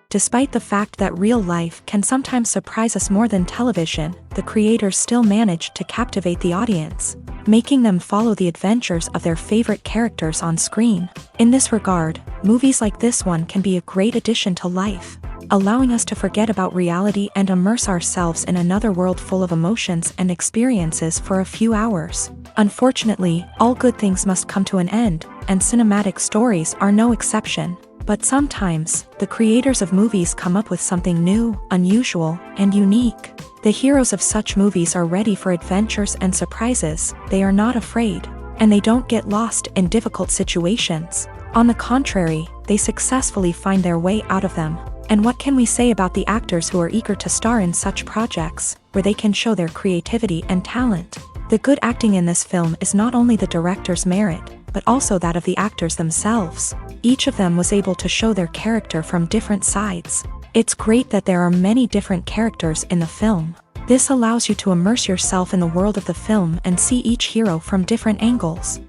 Despite the fact that real life can sometimes surprise us more than television, the creators still manage to captivate the audience, making them follow the adventures of their favorite characters on screen. In this regard, movies like this one can be a great addition to life, allowing us to forget about reality and immerse ourselves in another world full of emotions and experiences for a few hours. Unfortunately, all good things must come to an end, and cinematic stories are no exception. But sometimes, the creators of movies come up with something new, unusual, and unique. The heroes of such movies are ready for adventures and surprises, they are not afraid, and they don't get lost in difficult situations. On the contrary, they successfully find their way out of them. And what can we say about the actors who are eager to star in such projects, where they can show their creativity and talent? The good acting in this film is not only the director's merit, but also that of the actors themselves. Each of them was able to show their character from different sides. It's great that there are many different characters in the film. This allows you to immerse yourself in the world of the film and see each hero from different angles.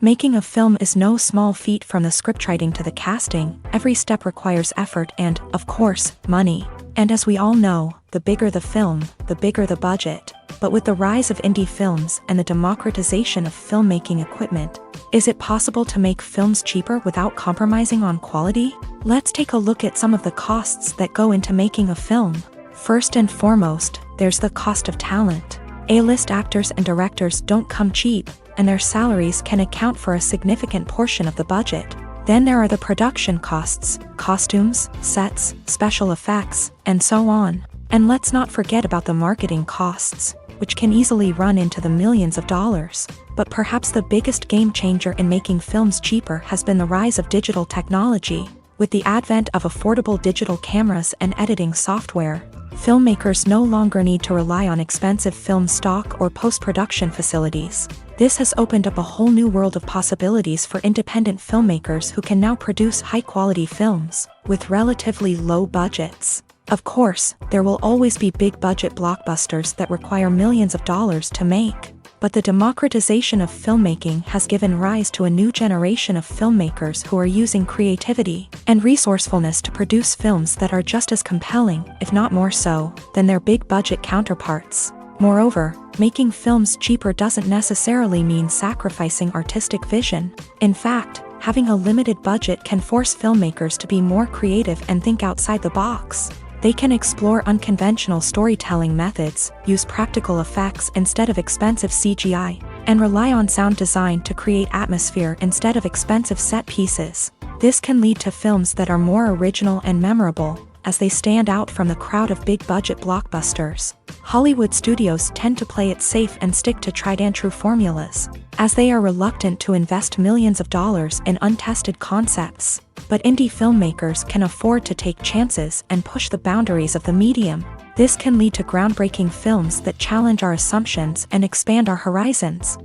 Making a film is no small feat. From the scriptwriting to the casting, every step requires effort and, of course, money. And as we all know, the bigger the film, the bigger the budget. But with the rise of indie films and the democratization of filmmaking equipment, is it possible to make films cheaper without compromising on quality? Let's take a look at some of the costs that go into making a film. First and foremost, there's the cost of talent. A-list actors and directors don't come cheap, and their salaries can account for a significant portion of the budget. Then there are the production costs, costumes, sets, special effects, and so on. And let's not forget about the marketing costs, which can easily run into the millions of dollars. But perhaps the biggest game changer in making films cheaper has been the rise of digital technology. With the advent of affordable digital cameras and editing software, filmmakers no longer need to rely on expensive film stock or post-production facilities. This has opened up a whole new world of possibilities for independent filmmakers who can now produce high-quality films with relatively low budgets. Of course, there will always be big-budget blockbusters that require millions of dollars to make. But the democratization of filmmaking has given rise to a new generation of filmmakers who are using creativity and resourcefulness to produce films that are just as compelling, if not more so, than their big-budget counterparts. Moreover, making films cheaper doesn't necessarily mean sacrificing artistic vision. In fact, having a limited budget can force filmmakers to be more creative and think outside the box. They can explore unconventional storytelling methods, use practical effects instead of expensive CGI, and rely on sound design to create atmosphere instead of expensive set pieces. This can lead to films that are more original and memorable, as they stand out from the crowd of big-budget blockbusters. Hollywood studios tend to play it safe and stick to tried-and-true formulas, as they are reluctant to invest millions of dollars in untested concepts. But indie filmmakers can afford to take chances and push the boundaries of the medium. This can lead to groundbreaking films that challenge our assumptions and expand our horizons.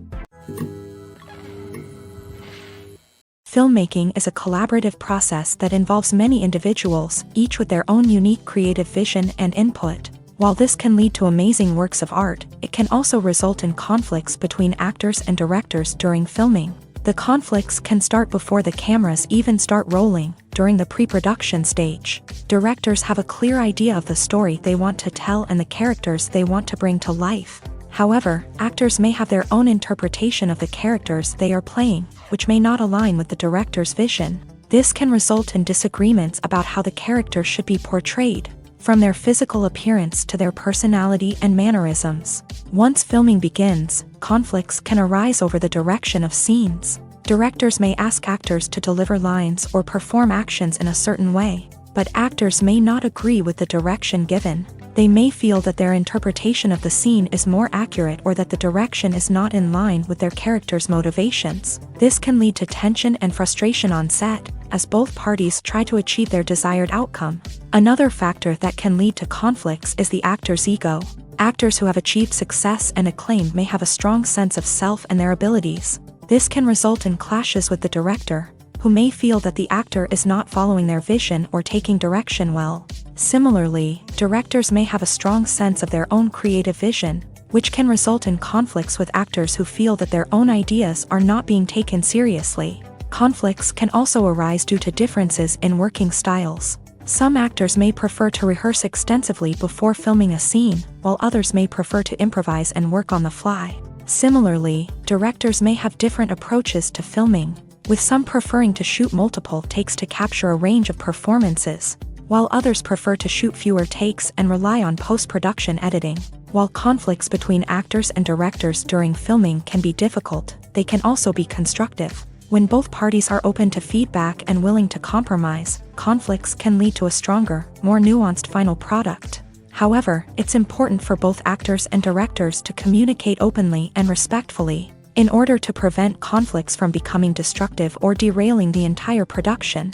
Filmmaking is a collaborative process that involves many individuals, each with their own unique creative vision and input. While this can lead to amazing works of art, it can also result in conflicts between actors and directors during filming. The conflicts can start before the cameras even start rolling, during the pre-production stage. Directors have a clear idea of the story they want to tell and the characters they want to bring to life. However, actors may have their own interpretation of the characters they are playing, which may not align with the director's vision. This can result in disagreements about how the character should be portrayed, from their physical appearance to their personality and mannerisms. Once filming begins, conflicts can arise over the direction of scenes. Directors may ask actors to deliver lines or perform actions in a certain way, but actors may not agree with the direction given. They may feel that their interpretation of the scene is more accurate or that the direction is not in line with their character's motivations. This can lead to tension and frustration on set, as both parties try to achieve their desired outcome. Another factor that can lead to conflicts is the actor's ego. Actors who have achieved success and acclaim may have a strong sense of self and their abilities. This can result in clashes with the director, who may feel that the actor is not following their vision or taking direction well. Similarly, directors may have a strong sense of their own creative vision, which can result in conflicts with actors who feel that their own ideas are not being taken seriously. Conflicts can also arise due to differences in working styles. Some actors may prefer to rehearse extensively before filming a scene, while others may prefer to improvise and work on the fly. Similarly, directors may have different approaches to filming, with some preferring to shoot multiple takes to capture a range of performances, while others prefer to shoot fewer takes and rely on post-production editing. While conflicts between actors and directors during filming can be difficult, they can also be constructive. When both parties are open to feedback and willing to compromise, conflicts can lead to a stronger, more nuanced final product. However, it's important for both actors and directors to communicate openly and respectfully, in order to prevent conflicts from becoming destructive or derailing the entire production.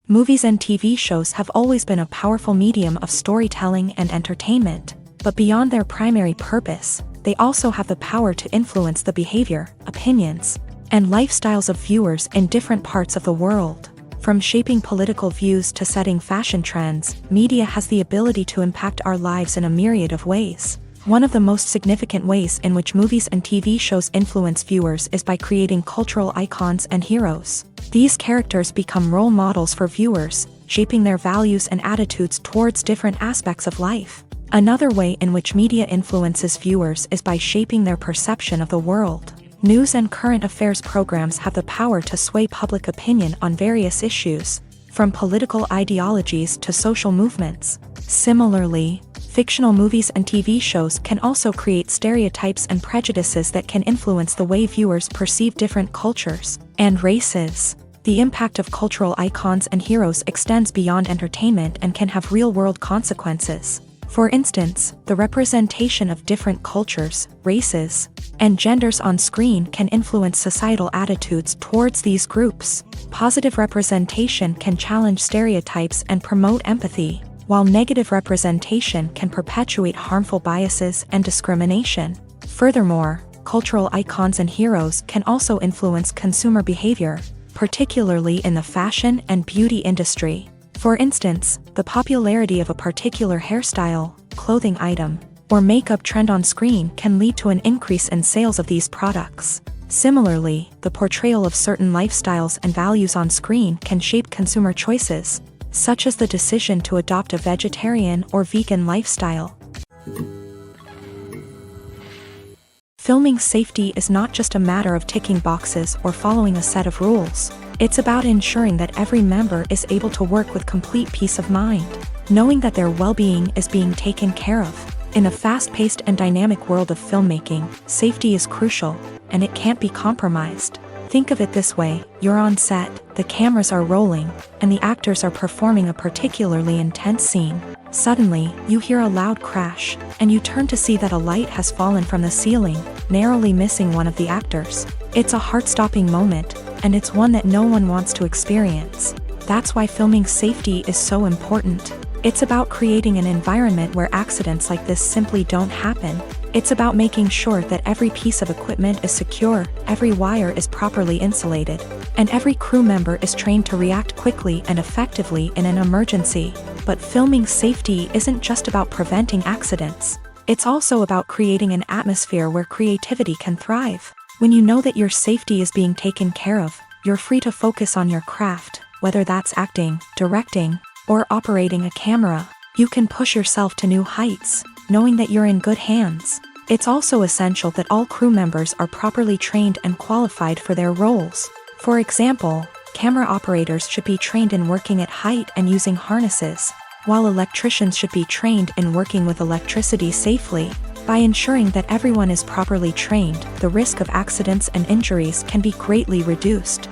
Movies and TV shows have always been a powerful medium of storytelling and entertainment, but beyond their primary purpose, they also have the power to influence the behavior, opinions, and lifestyles of viewers in different parts of the world. From shaping political views to setting fashion trends, media has the ability to impact our lives in a myriad of ways. One of the most significant ways in which movies and TV shows influence viewers is by creating cultural icons and heroes. These characters become role models for viewers, shaping their values and attitudes towards different aspects of life. Another way in which media influences viewers is by shaping their perception of the world. News and current affairs programs have the power to sway public opinion on various issues, from political ideologies to social movements. Similarly, fictional movies and TV shows can also create stereotypes and prejudices that can influence the way viewers perceive different cultures and races. The impact of cultural icons and heroes extends beyond entertainment and can have real-world consequences. For instance, the representation of different cultures, races, and genders on screen can influence societal attitudes towards these groups. Positive representation can challenge stereotypes and promote empathy, while negative representation can perpetuate harmful biases and discrimination. Furthermore, cultural icons and heroes can also influence consumer behavior, particularly in the fashion and beauty industry. For instance, the popularity of a particular hairstyle, clothing item, or makeup trend on screen can lead to an increase in sales of these products. Similarly, the portrayal of certain lifestyles and values on screen can shape consumer choices, such as the decision to adopt a vegetarian or vegan lifestyle. Filming safety is not just a matter of ticking boxes or following a set of rules. It's about ensuring that every member is able to work with complete peace of mind, knowing that their well-being is being taken care of. In a fast-paced and dynamic world of filmmaking, safety is crucial, and it can't be compromised. Think of it this way: you're on set, the cameras are rolling, and the actors are performing a particularly intense scene. Suddenly, you hear a loud crash, and you turn to see that a light has fallen from the ceiling, narrowly missing one of the actors. It's a heart-stopping moment, and it's one that no one wants to experience. That's why filming safety is so important. It's about creating an environment where accidents like this simply don't happen. It's about making sure that every piece of equipment is secure, every wire is properly insulated, and every crew member is trained to react quickly and effectively in an emergency. But filming safety isn't just about preventing accidents. It's also about creating an atmosphere where creativity can thrive. When you know that your safety is being taken care of, you're free to focus on your craft, whether that's acting, directing, or operating a camera. You can push yourself to new heights, knowing that you're in good hands. It's also essential that all crew members are properly trained and qualified for their roles. For example, camera operators should be trained in working at height and using harnesses, while electricians should be trained in working with electricity safely. By ensuring that everyone is properly trained, the risk of accidents and injuries can be greatly reduced.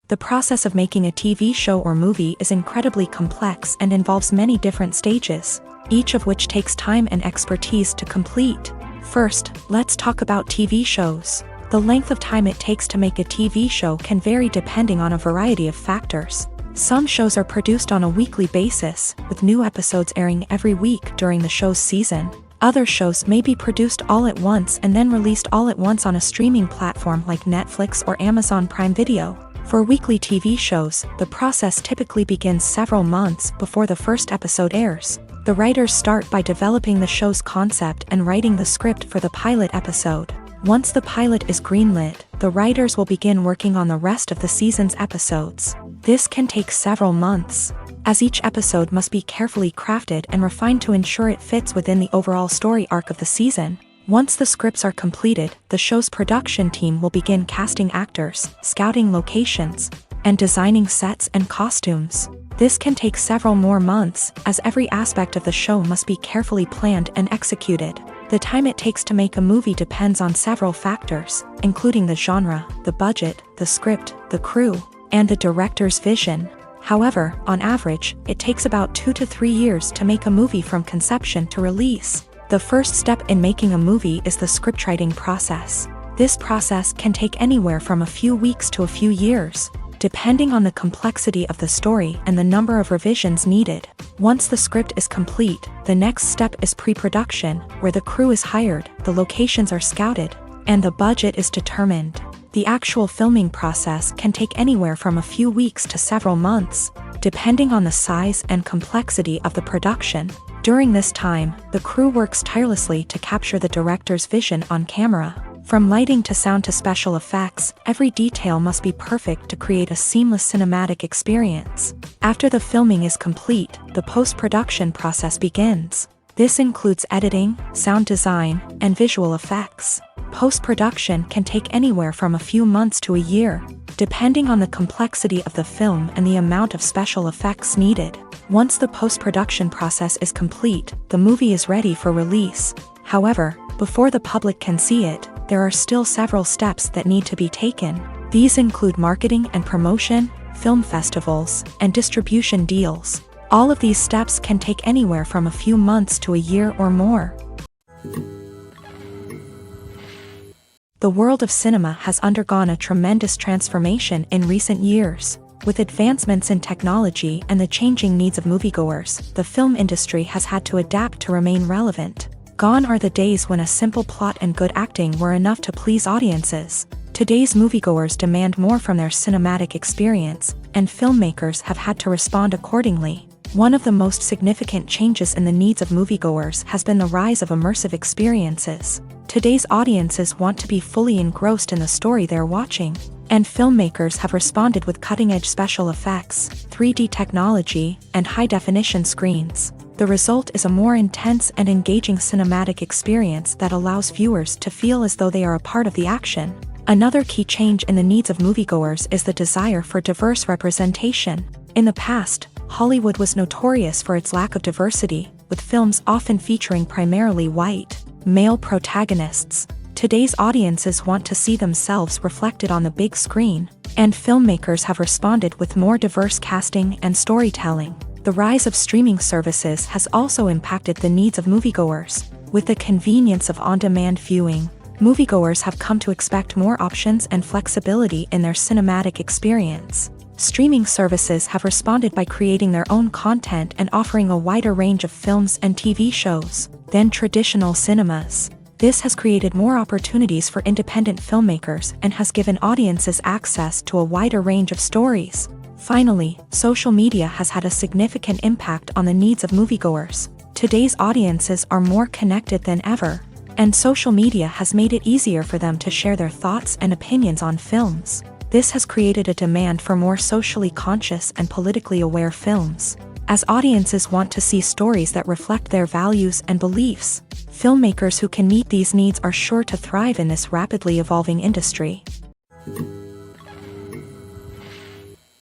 The process of making a TV show or movie is incredibly complex and involves many different stages, each of which takes time and expertise to complete. First, let's talk about TV shows. The length of time it takes to make a TV show can vary depending on a variety of factors. Some shows are produced on a weekly basis, with new episodes airing every week during the show's season. Other shows may be produced all at once and then released all at once on a streaming platform like Netflix or Amazon Prime Video. For weekly TV shows, the process typically begins several months before the first episode airs. The writers start by developing the show's concept and writing the script for the pilot episode. Once the pilot is greenlit, the writers will begin working on the rest of the season's episodes. This can take several months, as each episode must be carefully crafted and refined to ensure it fits within the overall story arc of the season. Once the scripts are completed, the show's production team will begin casting actors, scouting locations, and designing sets and costumes. This can take several more months, as every aspect of the show must be carefully planned and executed. The time it takes to make a movie depends on several factors, including the genre, the budget, the script, the crew, and the director's vision. However, on average, it takes about 2 to 3 years to make a movie from conception to release. The first step in making a movie is the scriptwriting process. This process can take anywhere from a few weeks to a few years, depending on the complexity of the story and the number of revisions needed. Once the script is complete, the next step is pre-production, where the crew is hired, the locations are scouted, and the budget is determined. The actual filming process can take anywhere from a few weeks to several months, depending on the size and complexity of the production. During this time, the crew works tirelessly to capture the director's vision on camera. From lighting to sound to special effects, every detail must be perfect to create a seamless cinematic experience. After the filming is complete, the post-production process begins. This includes editing, sound design, and visual effects. Post-production can take anywhere from a few months to a year, depending on the complexity of the film and the amount of special effects needed. Once the post-production process is complete, the movie is ready for release. However, before the public can see it, there are still several steps that need to be taken. These include marketing and promotion, film festivals, and distribution deals. All of these steps can take anywhere from a few months to a year or more. The world of cinema has undergone a tremendous transformation in recent years. With advancements in technology and the changing needs of moviegoers, the film industry has had to adapt to remain relevant. Gone are the days when a simple plot and good acting were enough to please audiences. Today's moviegoers demand more from their cinematic experience, and filmmakers have had to respond accordingly. One of the most significant changes in the needs of moviegoers has been the rise of immersive experiences. Today's audiences want to be fully engrossed in the story they're watching, and filmmakers have responded with cutting-edge special effects, 3D technology, and high-definition screens. The result is a more intense and engaging cinematic experience that allows viewers to feel as though they are a part of the action. Another key change in the needs of moviegoers is the desire for diverse representation. In the past, Hollywood was notorious for its lack of diversity, with films often featuring primarily white, male protagonists. Today's audiences want to see themselves reflected on the big screen, and filmmakers have responded with more diverse casting and storytelling. The rise of streaming services has also impacted the needs of moviegoers. With the convenience of on-demand viewing, moviegoers have come to expect more options and flexibility in their cinematic experience. Streaming services have responded by creating their own content and offering a wider range of films and TV shows than traditional cinemas. This has created more opportunities for independent filmmakers and has given audiences access to a wider range of stories. Finally, social media has had a significant impact on the needs of moviegoers. Today's audiences are more connected than ever, and social media has made it easier for them to share their thoughts and opinions on films. This has created a demand for more socially conscious and politically aware films. As audiences want to see stories that reflect their values and beliefs, filmmakers who can meet these needs are sure to thrive in this rapidly evolving industry.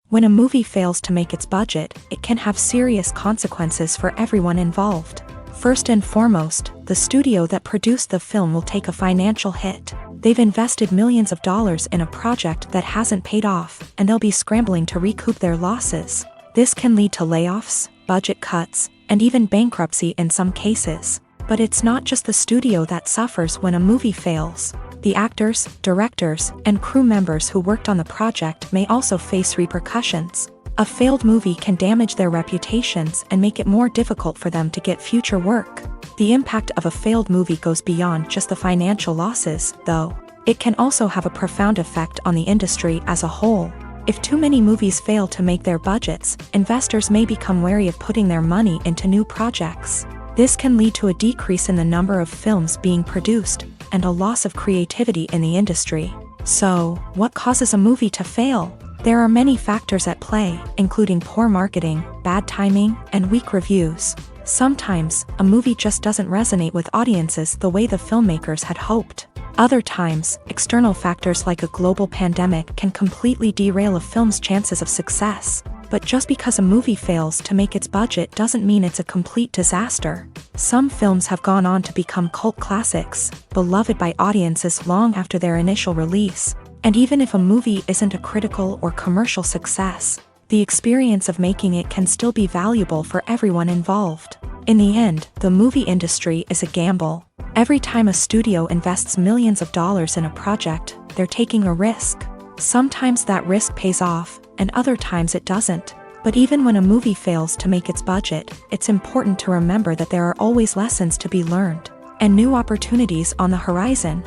When a movie fails to make its budget, it can have serious consequences for everyone involved. First and foremost, the studio that produced the film will take a financial hit. They've invested millions of dollars in a project that hasn't paid off, and they'll be scrambling to recoup their losses. This can lead to layoffs, budget cuts, and even bankruptcy in some cases. But it's not just the studio that suffers when a movie fails. The actors, directors, and crew members who worked on the project may also face repercussions. A failed movie can damage their reputations and make it more difficult for them to get future work. The impact of a failed movie goes beyond just the financial losses, though. It can also have a profound effect on the industry as a whole. If too many movies fail to make their budgets, investors may become wary of putting their money into new projects. This can lead to a decrease in the number of films being produced, and a loss of creativity in the industry. So, what causes a movie to fail? There are many factors at play, including poor marketing, bad timing, and weak reviews. Sometimes, a movie just doesn't resonate with audiences the way the filmmakers had hoped. Other times, external factors like a global pandemic can completely derail a film's chances of success. But just because a movie fails to make its budget doesn't mean it's a complete disaster. Some films have gone on to become cult classics, beloved by audiences long after their initial release. And even if a movie isn't a critical or commercial success, the experience of making it can still be valuable for everyone involved. In the end, the movie industry is a gamble. Every time a studio invests millions of dollars in a project, they're taking a risk. Sometimes that risk pays off, and other times it doesn't. But even when a movie fails to make its budget, it's important to remember that there are always lessons to be learned, and new opportunities on the horizon.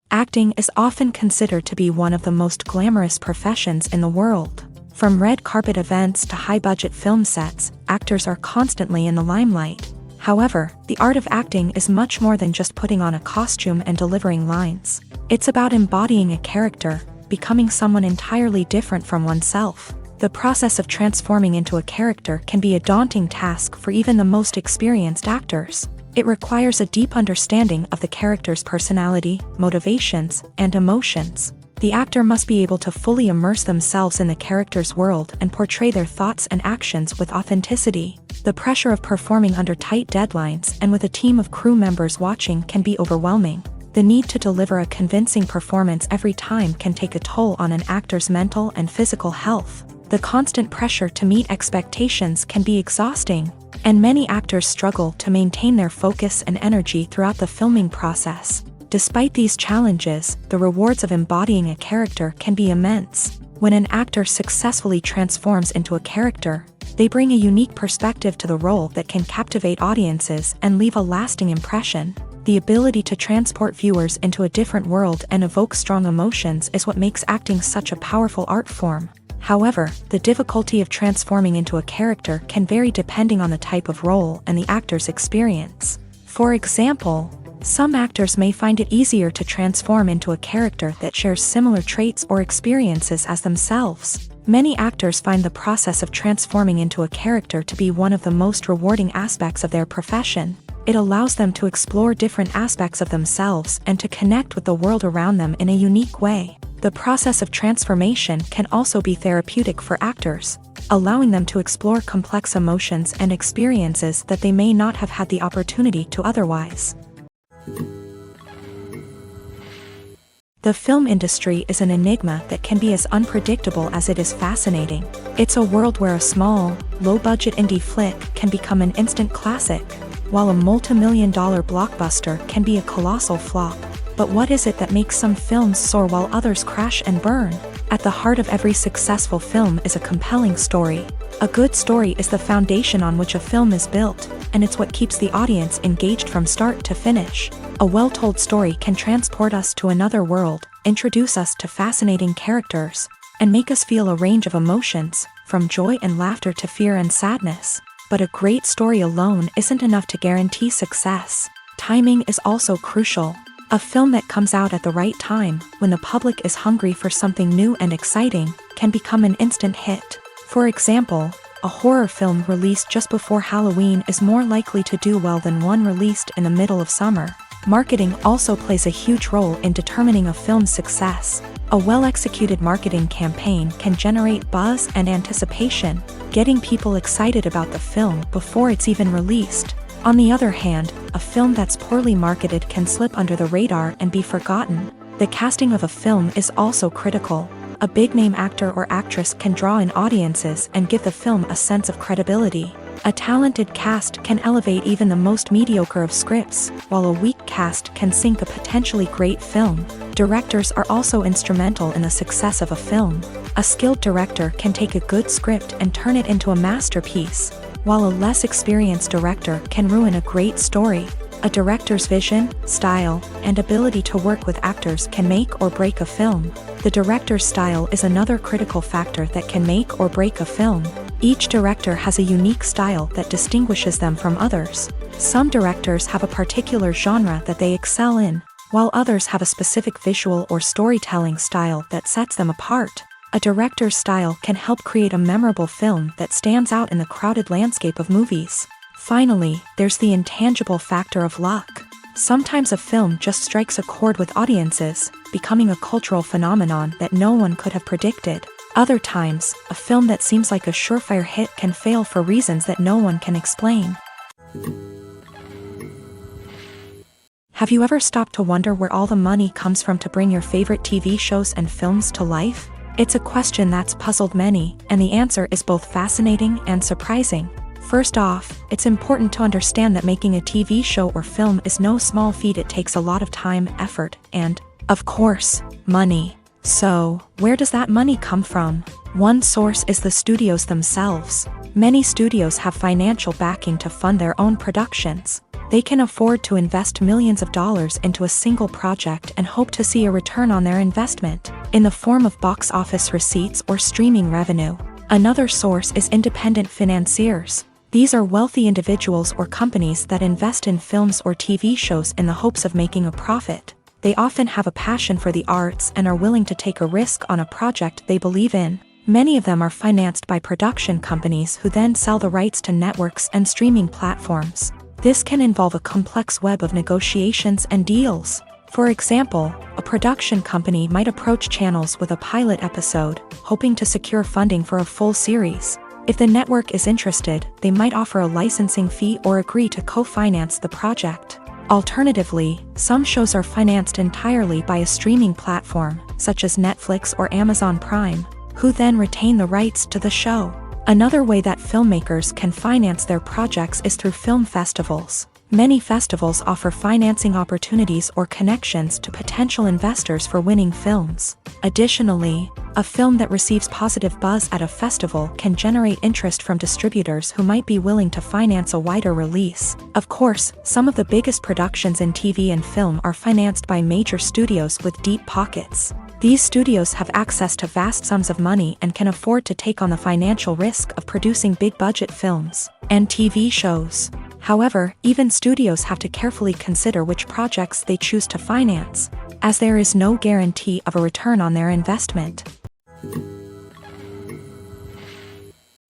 Acting is often considered to be one of the most glamorous professions in the world. From red carpet events to high-budget film sets, actors are constantly in the limelight. However, the art of acting is much more than just putting on a costume and delivering lines. It's about embodying a character, becoming someone entirely different from oneself. The process of transforming into a character can be a daunting task for even the most experienced actors. It requires a deep understanding of the character's personality, motivations, and emotions. The actor must be able to fully immerse themselves in the character's world and portray their thoughts and actions with authenticity. The pressure of performing under tight deadlines and with a team of crew members watching can be overwhelming. The need to deliver a convincing performance every time can take a toll on an actor's mental and physical health. The constant pressure to meet expectations can be exhausting, and many actors struggle to maintain their focus and energy throughout the filming process. Despite these challenges, the rewards of embodying a character can be immense. When an actor successfully transforms into a character, they bring a unique perspective to the role that can captivate audiences and leave a lasting impression. The ability to transport viewers into a different world and evoke strong emotions is what makes acting such a powerful art form. However, the difficulty of transforming into a character can vary depending on the type of role and the actor's experience. For example, some actors may find it easier to transform into a character that shares similar traits or experiences as themselves. Many actors find the process of transforming into a character to be one of the most rewarding aspects of their profession. It allows them to explore different aspects of themselves and to connect with the world around them in a unique way. The process of transformation can also be therapeutic for actors, allowing them to explore complex emotions and experiences that they may not have had the opportunity to otherwise. The film industry is an enigma that can be as unpredictable as it is fascinating. It's a world where a small, low-budget indie flick can become an instant classic, while a multi-million-dollar blockbuster can be a colossal flop. But what is it that makes some films soar while others crash and burn? At the heart of every successful film is a compelling story. A good story is the foundation on which a film is built, and it's what keeps the audience engaged from start to finish. A well-told story can transport us to another world, introduce us to fascinating characters, and make us feel a range of emotions, from joy and laughter to fear and sadness. But a great story alone isn't enough to guarantee success. Timing is also crucial. A film that comes out at the right time, when the public is hungry for something new and exciting, can become an instant hit. For example, a horror film released just before Halloween is more likely to do well than one released in the middle of summer. Marketing also plays a huge role in determining a film's success. A well-executed marketing campaign can generate buzz and anticipation, getting people excited about the film before it's even released. On the other hand, a film that's poorly marketed can slip under the radar and be forgotten. The casting of a film is also critical. A big-name actor or actress can draw in audiences and give the film a sense of credibility. A talented cast can elevate even the most mediocre of scripts, while a weak cast can sink a potentially great film. Directors are also instrumental in the success of a film. A skilled director can take a good script and turn it into a masterpiece, while a less experienced director can ruin a great story. A director's vision, style, and ability to work with actors can make or break a film. The director's style is another critical factor that can make or break a film. Each director has a unique style that distinguishes them from others. Some directors have a particular genre that they excel in, while others have a specific visual or storytelling style that sets them apart. A director's style can help create a memorable film that stands out in the crowded landscape of movies. Finally, there's the intangible factor of luck. Sometimes a film just strikes a chord with audiences, becoming a cultural phenomenon that no one could have predicted. Other times, a film that seems like a surefire hit can fail for reasons that no one can explain. Have you ever stopped to wonder where all the money comes from to bring your favorite TV shows and films to life? It's a question that's puzzled many, and the answer is both fascinating and surprising. First off, it's important to understand that making a TV show or film is no small feat. It takes a lot of time, effort, and, of course, money. So, where does that money come from? One source is the studios themselves. Many studios have financial backing to fund their own productions. They can afford to invest millions of dollars into a single project and hope to see a return on their investment, in the form of box office receipts or streaming revenue. Another source is independent financiers. These are wealthy individuals or companies that invest in films or TV shows in the hopes of making a profit. They often have a passion for the arts and are willing to take a risk on a project they believe in. Many of them are financed by production companies who then sell the rights to networks and streaming platforms. This can involve a complex web of negotiations and deals. For example, a production company might approach channels with a pilot episode, hoping to secure funding for a full series. If the network is interested, they might offer a licensing fee or agree to co-finance the project. Alternatively, some shows are financed entirely by a streaming platform, such as Netflix or Amazon Prime, who then retain the rights to the show. Another way that filmmakers can finance their projects is through film festivals. Many festivals offer financing opportunities or connections to potential investors for winning films. Additionally, a film that receives positive buzz at a festival can generate interest from distributors who might be willing to finance a wider release. Of course, some of the biggest productions in TV and film are financed by major studios with deep pockets. These studios have access to vast sums of money and can afford to take on the financial risk of producing big-budget films and TV shows. However, even studios have to carefully consider which projects they choose to finance, as there is no guarantee of a return on their investment.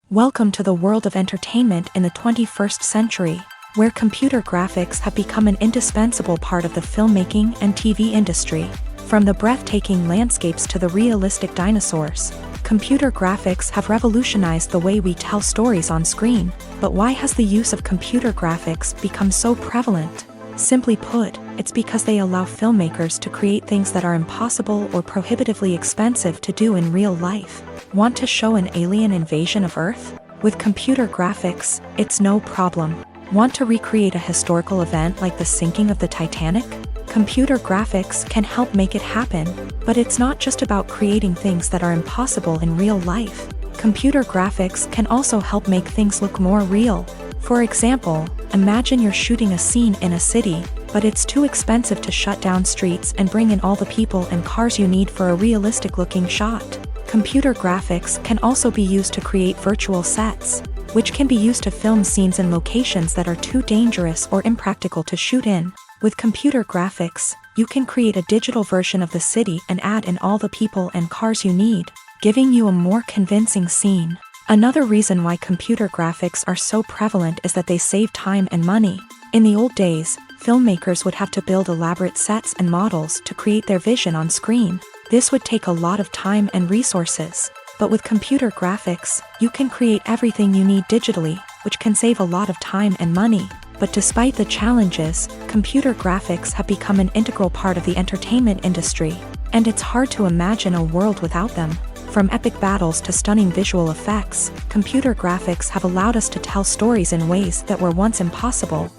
Welcome to the world of entertainment in the 21st century, where computer graphics have become an indispensable part of the filmmaking and TV industry. From the breathtaking landscapes to the realistic dinosaurs, computer graphics have revolutionized the way we tell stories on screen. But why has the use of computer graphics become so prevalent? Simply put, it's because they allow filmmakers to create things that are impossible or prohibitively expensive to do in real life. Want to show an alien invasion of Earth? With computer graphics, it's no problem. Want to recreate a historical event like the sinking of the Titanic? Computer graphics can help make it happen, but it's not just about creating things that are impossible in real life. Computer graphics can also help make things look more real. For example, imagine you're shooting a scene in a city, but it's too expensive to shut down streets and bring in all the people and cars you need for a realistic-looking shot. Computer graphics can also be used to create virtual sets, which can be used to film scenes in locations that are too dangerous or impractical to shoot in. With computer graphics, you can create a digital version of the city and add in all the people and cars you need, giving you a more convincing scene. Another reason why computer graphics are so prevalent is that they save time and money. In the old days, filmmakers would have to build elaborate sets and models to create their vision on screen. This would take a lot of time and resources. But with computer graphics, you can create everything you need digitally, which can save a lot of time and money. But despite the challenges, computer graphics have become an integral part of the entertainment industry, and it's hard to imagine a world without them. From epic battles to stunning visual effects, computer graphics have allowed us to tell stories in ways that were once impossible.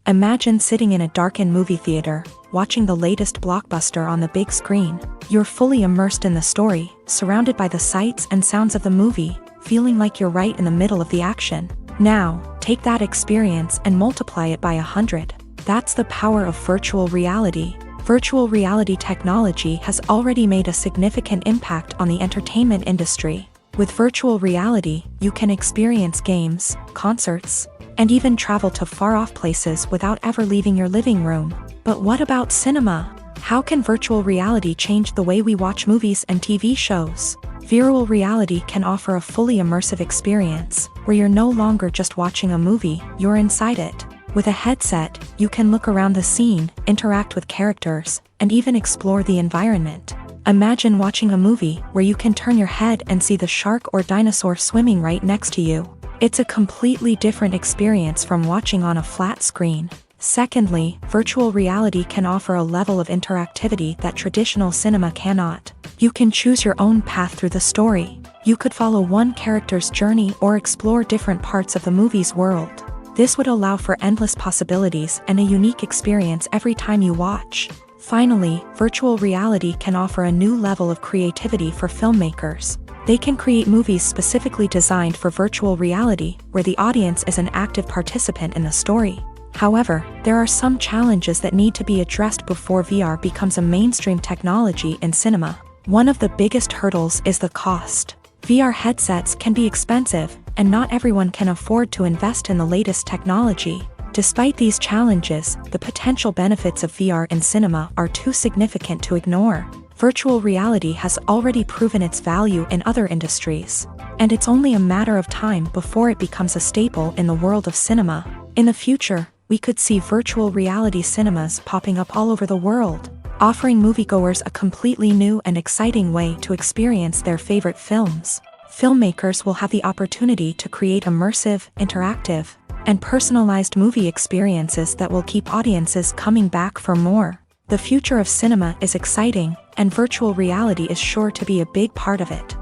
Imagine sitting in a darkened movie theater, watching the latest blockbuster on the big screen. You're fully immersed in the story, surrounded by the sights and sounds of the movie, feeling like you're right in the middle of the action. Now, Take that experience and multiply it by 100. That's the power of virtual reality. Virtual reality technology has already made a significant impact on the entertainment industry. With virtual reality, you can experience games, concerts, and even travel to far-off places without ever leaving your living room. But what about cinema? How can virtual reality change the way we watch movies and TV shows? Virtual reality can offer a fully immersive experience, where you're no longer just watching a movie, you're inside it. With a headset, you can look around the scene, interact with characters, and even explore the environment. Imagine watching a movie where you can turn your head and see the shark or dinosaur swimming right next to you. It's a completely different experience from watching on a flat screen. Secondly, virtual reality can offer a level of interactivity that traditional cinema cannot. You can choose your own path through the story. You could follow one character's journey or explore different parts of the movie's world. This would allow for endless possibilities and a unique experience every time you watch. Finally, virtual reality can offer a new level of creativity for filmmakers. They can create movies specifically designed for virtual reality, where the audience is an active participant in the story. However, there are some challenges that need to be addressed before VR becomes a mainstream technology in cinema. One of the biggest hurdles is the cost. VR headsets can be expensive, and not everyone can afford to invest in the latest technology. Despite these challenges, the potential benefits of VR in cinema are too significant to ignore. Virtual reality has already proven its value in other industries, and it's only a matter of time before it becomes a staple in the world of cinema. In the future, we could see virtual reality cinemas popping up all over the world, offering moviegoers a completely new and exciting way to experience their favorite films. Filmmakers will have the opportunity to create immersive, interactive, and personalized movie experiences that will keep audiences coming back for more. The future of cinema is exciting, and virtual reality is sure to be a big part of it.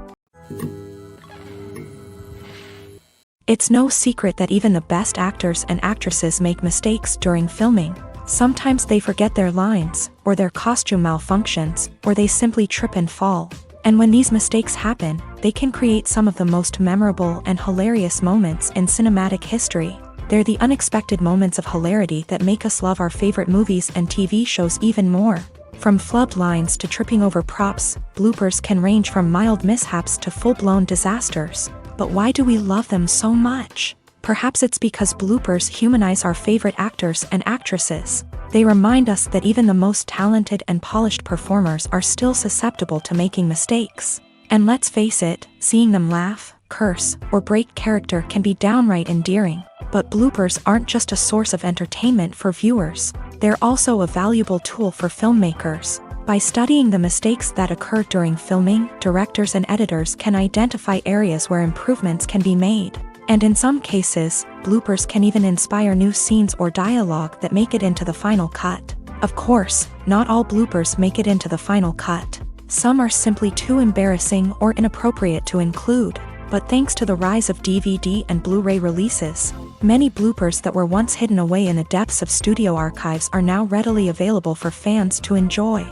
It's no secret that even the best actors and actresses make mistakes during filming. Sometimes they forget their lines, or their costume malfunctions, or they simply trip and fall. And when these mistakes happen, they can create some of the most memorable and hilarious moments in cinematic history. They're the unexpected moments of hilarity that make us love our favorite movies and TV shows even more. From flubbed lines to tripping over props, bloopers can range from mild mishaps to full-blown disasters. But why do we love them so much? Perhaps it's because bloopers humanize our favorite actors and actresses. They remind us that even the most talented and polished performers are still susceptible to making mistakes. And let's face it, seeing them laugh, curse, or break character can be downright endearing. But bloopers aren't just a source of entertainment for viewers. They're also a valuable tool for filmmakers. By studying the mistakes that occur during filming, directors and editors can identify areas where improvements can be made. And in some cases, bloopers can even inspire new scenes or dialogue that make it into the final cut. Of course, not all bloopers make it into the final cut. Some are simply too embarrassing or inappropriate to include. But thanks to the rise of DVD and Blu-ray releases, many bloopers that were once hidden away in the depths of studio archives are now readily available for fans to enjoy.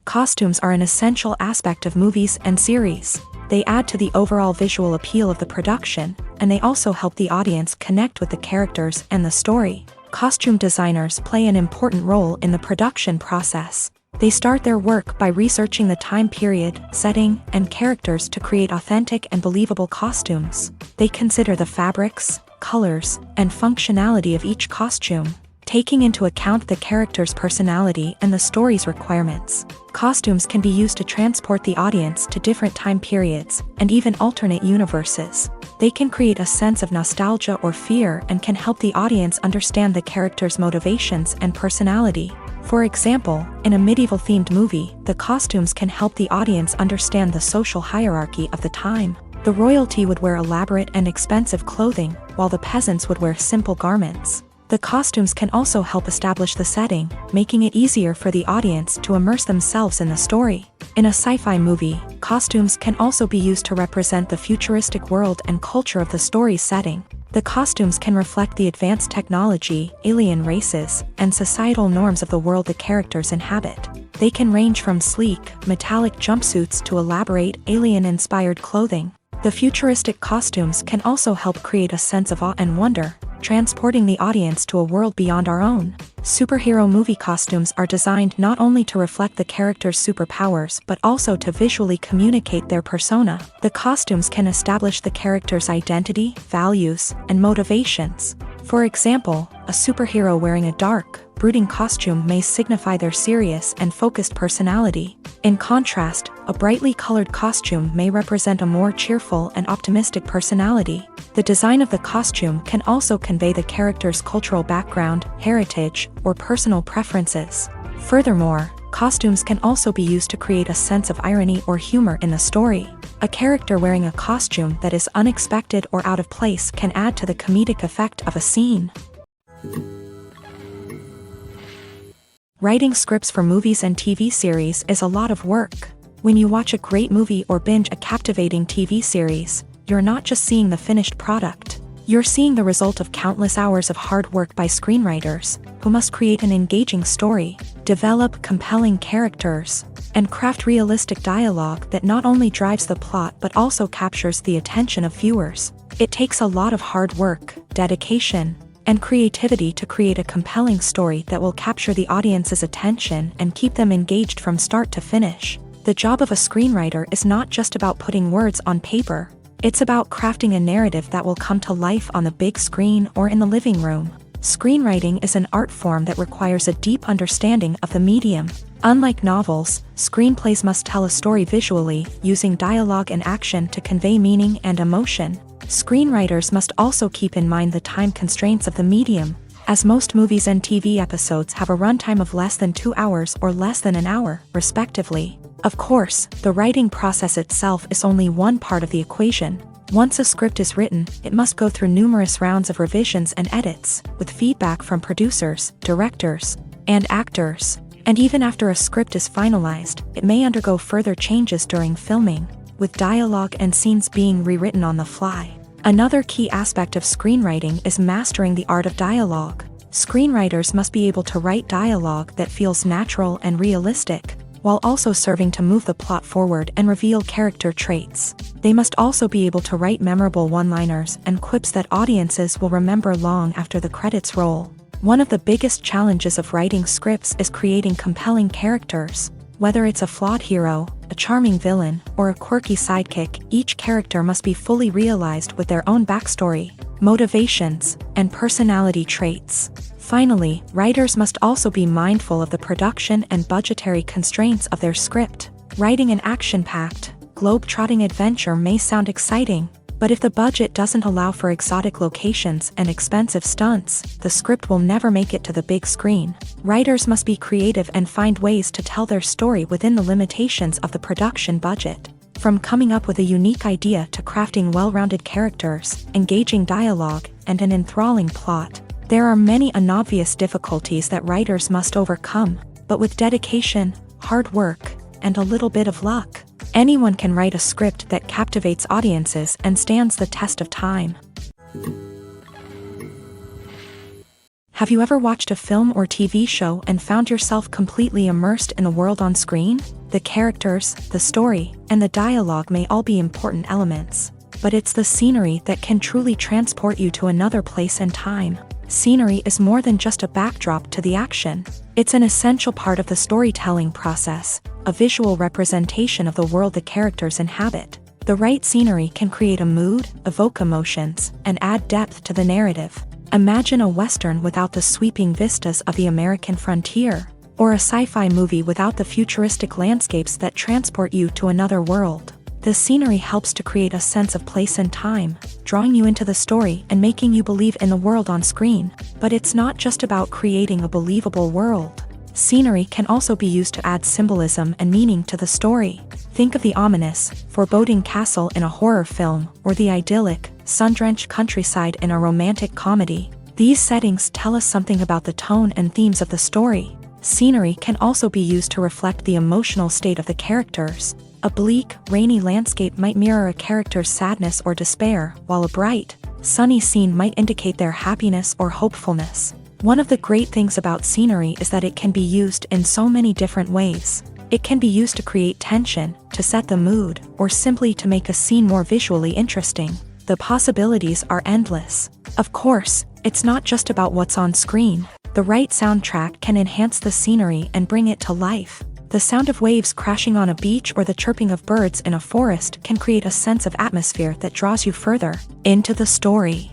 Costumes are an essential aspect of movies and series. They add to the overall visual appeal of the production, and they also help the audience connect with the characters and the story. Costume designers play an important role in the production process. They start their work by researching the time period, setting, and characters to create authentic and believable costumes. They consider the fabrics, colors, and functionality of each costume, taking into account the character's personality and the story's requirements. Costumes can be used to transport the audience to different time periods and even alternate universes. They can create a sense of nostalgia or fear and can help the audience understand the character's motivations and personality. For example, in a medieval-themed movie, the costumes can help the audience understand the social hierarchy of the time. The royalty would wear elaborate and expensive clothing, while the peasants would wear simple garments. The costumes can also help establish the setting, making it easier for the audience to immerse themselves in the story. In a sci-fi movie, costumes can also be used to represent the futuristic world and culture of the story's setting. The costumes can reflect the advanced technology, alien races, and societal norms of the world the characters inhabit. They can range from sleek, metallic jumpsuits to elaborate, alien-inspired clothing. The futuristic costumes can also help create a sense of awe and wonder, transporting the audience to a world beyond our own. Superhero movie costumes are designed not only to reflect the character's superpowers but also to visually communicate their persona. The costumes can establish the character's identity, values, and motivations. For example, a superhero wearing a dark, brooding costume may signify their serious and focused personality. In contrast, a brightly colored costume may represent a more cheerful and optimistic personality. The design of the costume can also convey the character's cultural background, heritage, or personal preferences. Furthermore, costumes can also be used to create a sense of irony or humor in the story. A character wearing a costume that is unexpected or out of place can add to the comedic effect of a scene. Writing scripts for movies and TV series is a lot of work. When you watch a great movie or binge a captivating TV series, you're not just seeing the finished product. You're seeing the result of countless hours of hard work by screenwriters, who must create an engaging story, develop compelling characters, and craft realistic dialogue that not only drives the plot but also captures the attention of viewers. It takes a lot of hard work, dedication, and creativity to create a compelling story that will capture the audience's attention and keep them engaged from start to finish. The job of a screenwriter is not just about putting words on paper. It's about crafting a narrative that will come to life on the big screen or in the living room. Screenwriting is an art form that requires a deep understanding of the medium. Unlike novels, screenplays must tell a story visually, using dialogue and action to convey meaning and emotion. Screenwriters must also keep in mind the time constraints of the medium, as most movies and TV episodes have a runtime of less than 2 hours or less than an hour, respectively. Of course, the writing process itself is only one part of the equation. Once a script is written, it must go through numerous rounds of revisions and edits, with feedback from producers, directors, and actors. And even after a script is finalized, it may undergo further changes during filming, with dialogue and scenes being rewritten on the fly. Another key aspect of screenwriting is mastering the art of dialogue. Screenwriters must be able to write dialogue that feels natural and realistic, while also serving to move the plot forward and reveal character traits. They must also be able to write memorable one-liners and quips that audiences will remember long after the credits roll. One of the biggest challenges of writing scripts is creating compelling characters. Whether it's a flawed hero, a charming villain, or a quirky sidekick, each character must be fully realized with their own backstory, motivations, and personality traits. Finally, writers must also be mindful of the production and budgetary constraints of their script. Writing an action-packed, globe-trotting adventure may sound exciting, but if the budget doesn't allow for exotic locations and expensive stunts, the script will never make it to the big screen. Writers must be creative and find ways to tell their story within the limitations of the production budget. From coming up with a unique idea to crafting well-rounded characters, engaging dialogue, and an enthralling plot, there are many unobvious difficulties that writers must overcome, but with dedication, hard work, and a little bit of luck, anyone can write a script that captivates audiences and stands the test of time. Have you ever watched a film or TV show and found yourself completely immersed in the world on screen? The characters, the story, and the dialogue may all be important elements, but it's the scenery that can truly transport you to another place and time. Scenery is more than just a backdrop to the action. It's an essential part of the storytelling process, a visual representation of the world the characters inhabit. The right scenery can create a mood, evoke emotions, and add depth to the narrative. Imagine a Western without the sweeping vistas of the American frontier, or a sci-fi movie without the futuristic landscapes that transport you to another world. The scenery helps to create a sense of place and time, drawing you into the story and making you believe in the world on screen. But it's not just about creating a believable world. Scenery can also be used to add symbolism and meaning to the story. Think of the ominous, foreboding castle in a horror film, or the idyllic, sun-drenched countryside in a romantic comedy. These settings tell us something about the tone and themes of the story. Scenery can also be used to reflect the emotional state of the characters. A bleak, rainy landscape might mirror a character's sadness or despair, while a bright, sunny scene might indicate their happiness or hopefulness. One of the great things about scenery is that it can be used in so many different ways. It can be used to create tension, to set the mood, or simply to make a scene more visually interesting. The possibilities are endless. Of course, it's not just about what's on screen. The right soundtrack can enhance the scenery and bring it to life. The sound of waves crashing on a beach or the chirping of birds in a forest can create a sense of atmosphere that draws you further into the story.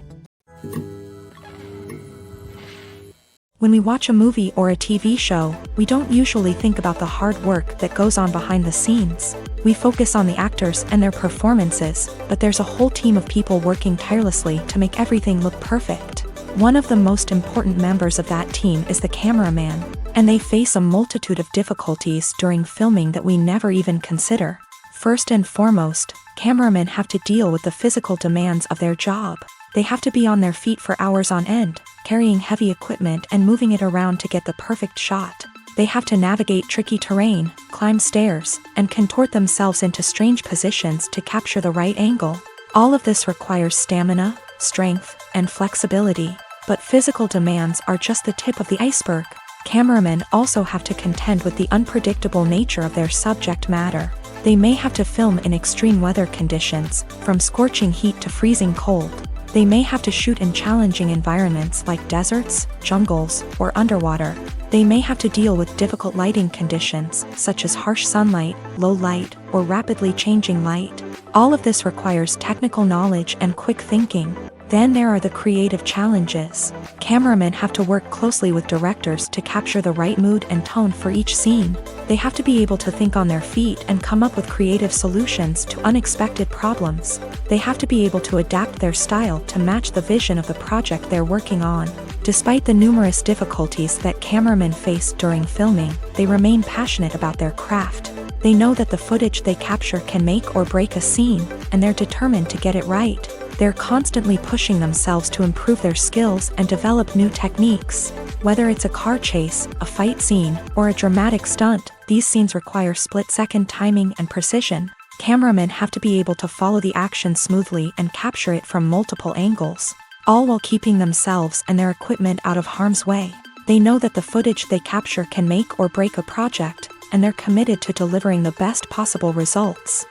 When we watch a movie or a TV show, we don't usually think about the hard work that goes on behind the scenes. We focus on the actors and their performances, but there's a whole team of people working tirelessly to make everything look perfect. One of the most important members of that team is the cameraman, and they face a multitude of difficulties during filming that we never even consider. First and foremost, cameramen have to deal with the physical demands of their job. They have to be on their feet for hours on end, carrying heavy equipment and moving it around to get the perfect shot. They have to navigate tricky terrain, climb stairs, and contort themselves into strange positions to capture the right angle. All of this requires stamina, strength, and flexibility. But physical demands are just the tip of the iceberg. Cameramen also have to contend with the unpredictable nature of their subject matter. They may have to film in extreme weather conditions, from scorching heat to freezing cold. They may have to shoot in challenging environments like deserts, jungles, or underwater. They may have to deal with difficult lighting conditions, such as harsh sunlight, low light, or rapidly changing light. All of this requires technical knowledge and quick thinking. Then there are the creative challenges. Cameramen have to work closely with directors to capture the right mood and tone for each scene. They have to be able to think on their feet and come up with creative solutions to unexpected problems. They have to be able to adapt their style to match the vision of the project they're working on. Despite the numerous difficulties that cameramen face during filming, they remain passionate about their craft. They know that the footage they capture can make or break a scene, and they're determined to get it right. They're constantly pushing themselves to improve their skills and develop new techniques. Whether it's a car chase, a fight scene, or a dramatic stunt, these scenes require split-second timing and precision. Cameramen have to be able to follow the action smoothly and capture it from multiple angles, all while keeping themselves and their equipment out of harm's way. They know that the footage they capture can make or break a project, and they're committed to delivering the best possible results.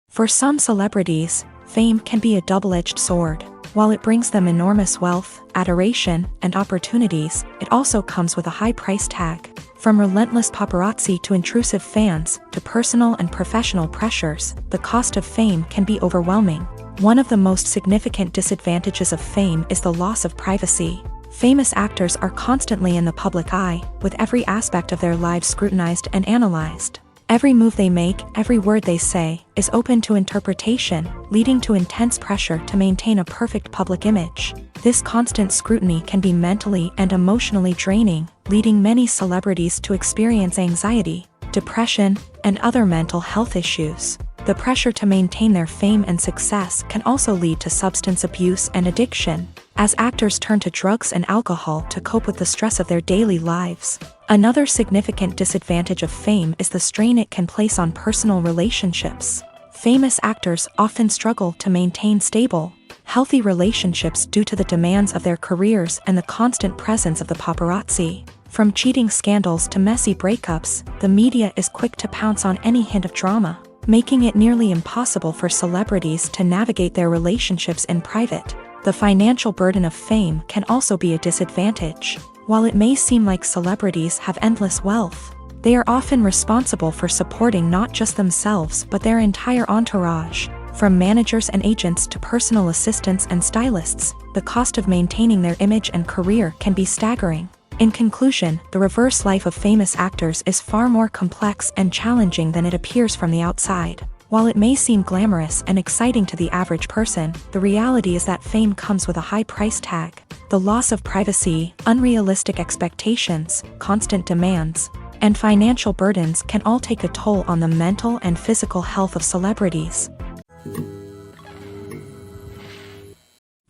For some celebrities, fame can be a double-edged sword. While it brings them enormous wealth, adoration, and opportunities, it also comes with a high price tag. From relentless paparazzi to intrusive fans, to personal and professional pressures, the cost of fame can be overwhelming. One of the most significant disadvantages of fame is the loss of privacy. Famous actors are constantly in the public eye, with every aspect of their lives scrutinized and analyzed. Every move they make, every word they say, is open to interpretation, leading to intense pressure to maintain a perfect public image. This constant scrutiny can be mentally and emotionally draining, leading many celebrities to experience anxiety, depression, and other mental health issues. The pressure to maintain their fame and success can also lead to substance abuse and addiction, as actors turn to drugs and alcohol to cope with the stress of their daily lives. Another significant disadvantage of fame is the strain it can place on personal relationships. Famous actors often struggle to maintain stable, healthy relationships due to the demands of their careers and the constant presence of the paparazzi. From cheating scandals to messy breakups, the media is quick to pounce on any hint of drama, making it nearly impossible for celebrities to navigate their relationships in private. The financial burden of fame can also be a disadvantage. While it may seem like celebrities have endless wealth, they are often responsible for supporting not just themselves but their entire entourage. From managers and agents to personal assistants and stylists, the cost of maintaining their image and career can be staggering. In conclusion, the reverse life of famous actors is far more complex and challenging than it appears from the outside. While it may seem glamorous and exciting to the average person, the reality is that fame comes with a high price tag. The loss of privacy, unrealistic expectations, constant demands, and financial burdens can all take a toll on the mental and physical health of celebrities.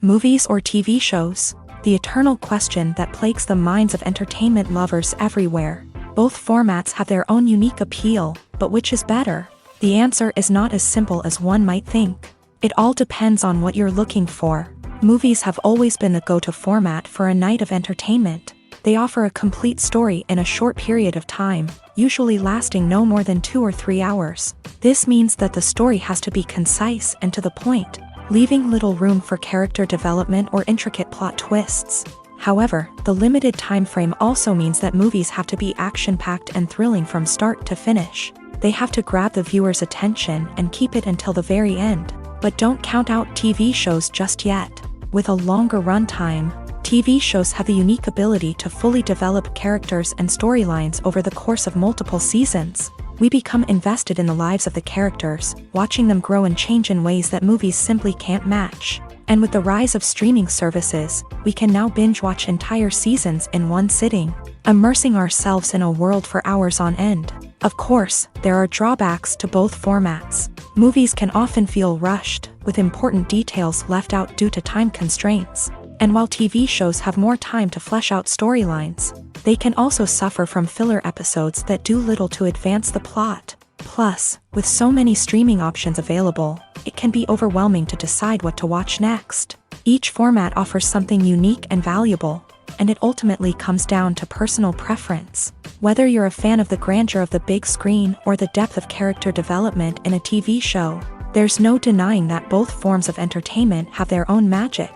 Movies or TV shows? The eternal question that plagues the minds of entertainment lovers everywhere. Both formats have their own unique appeal, but which is better? The answer is not as simple as one might think. It all depends on what you're looking for. Movies have always been the go-to format for a night of entertainment. They offer a complete story in a short period of time, usually lasting no more than 2 or 3 hours. This means that the story has to be concise and to the point, leaving little room for character development or intricate plot twists. However, the limited time frame also means that movies have to be action-packed and thrilling from start to finish. They have to grab the viewer's attention and keep it until the very end. But don't count out TV shows just yet. With a longer runtime, TV shows have the unique ability to fully develop characters and storylines over the course of multiple seasons. We become invested in the lives of the characters, watching them grow and change in ways that movies simply can't match. And with the rise of streaming services, we can now binge-watch entire seasons in one sitting, immersing ourselves in a world for hours on end. Of course, there are drawbacks to both formats. Movies can often feel rushed, with important details left out due to time constraints. And while TV shows have more time to flesh out storylines, they can also suffer from filler episodes that do little to advance the plot. Plus, with so many streaming options available, it can be overwhelming to decide what to watch next. Each format offers something unique and valuable, and it ultimately comes down to personal preference. Whether you're a fan of the grandeur of the big screen or the depth of character development in a TV show, there's no denying that both forms of entertainment have their own magic.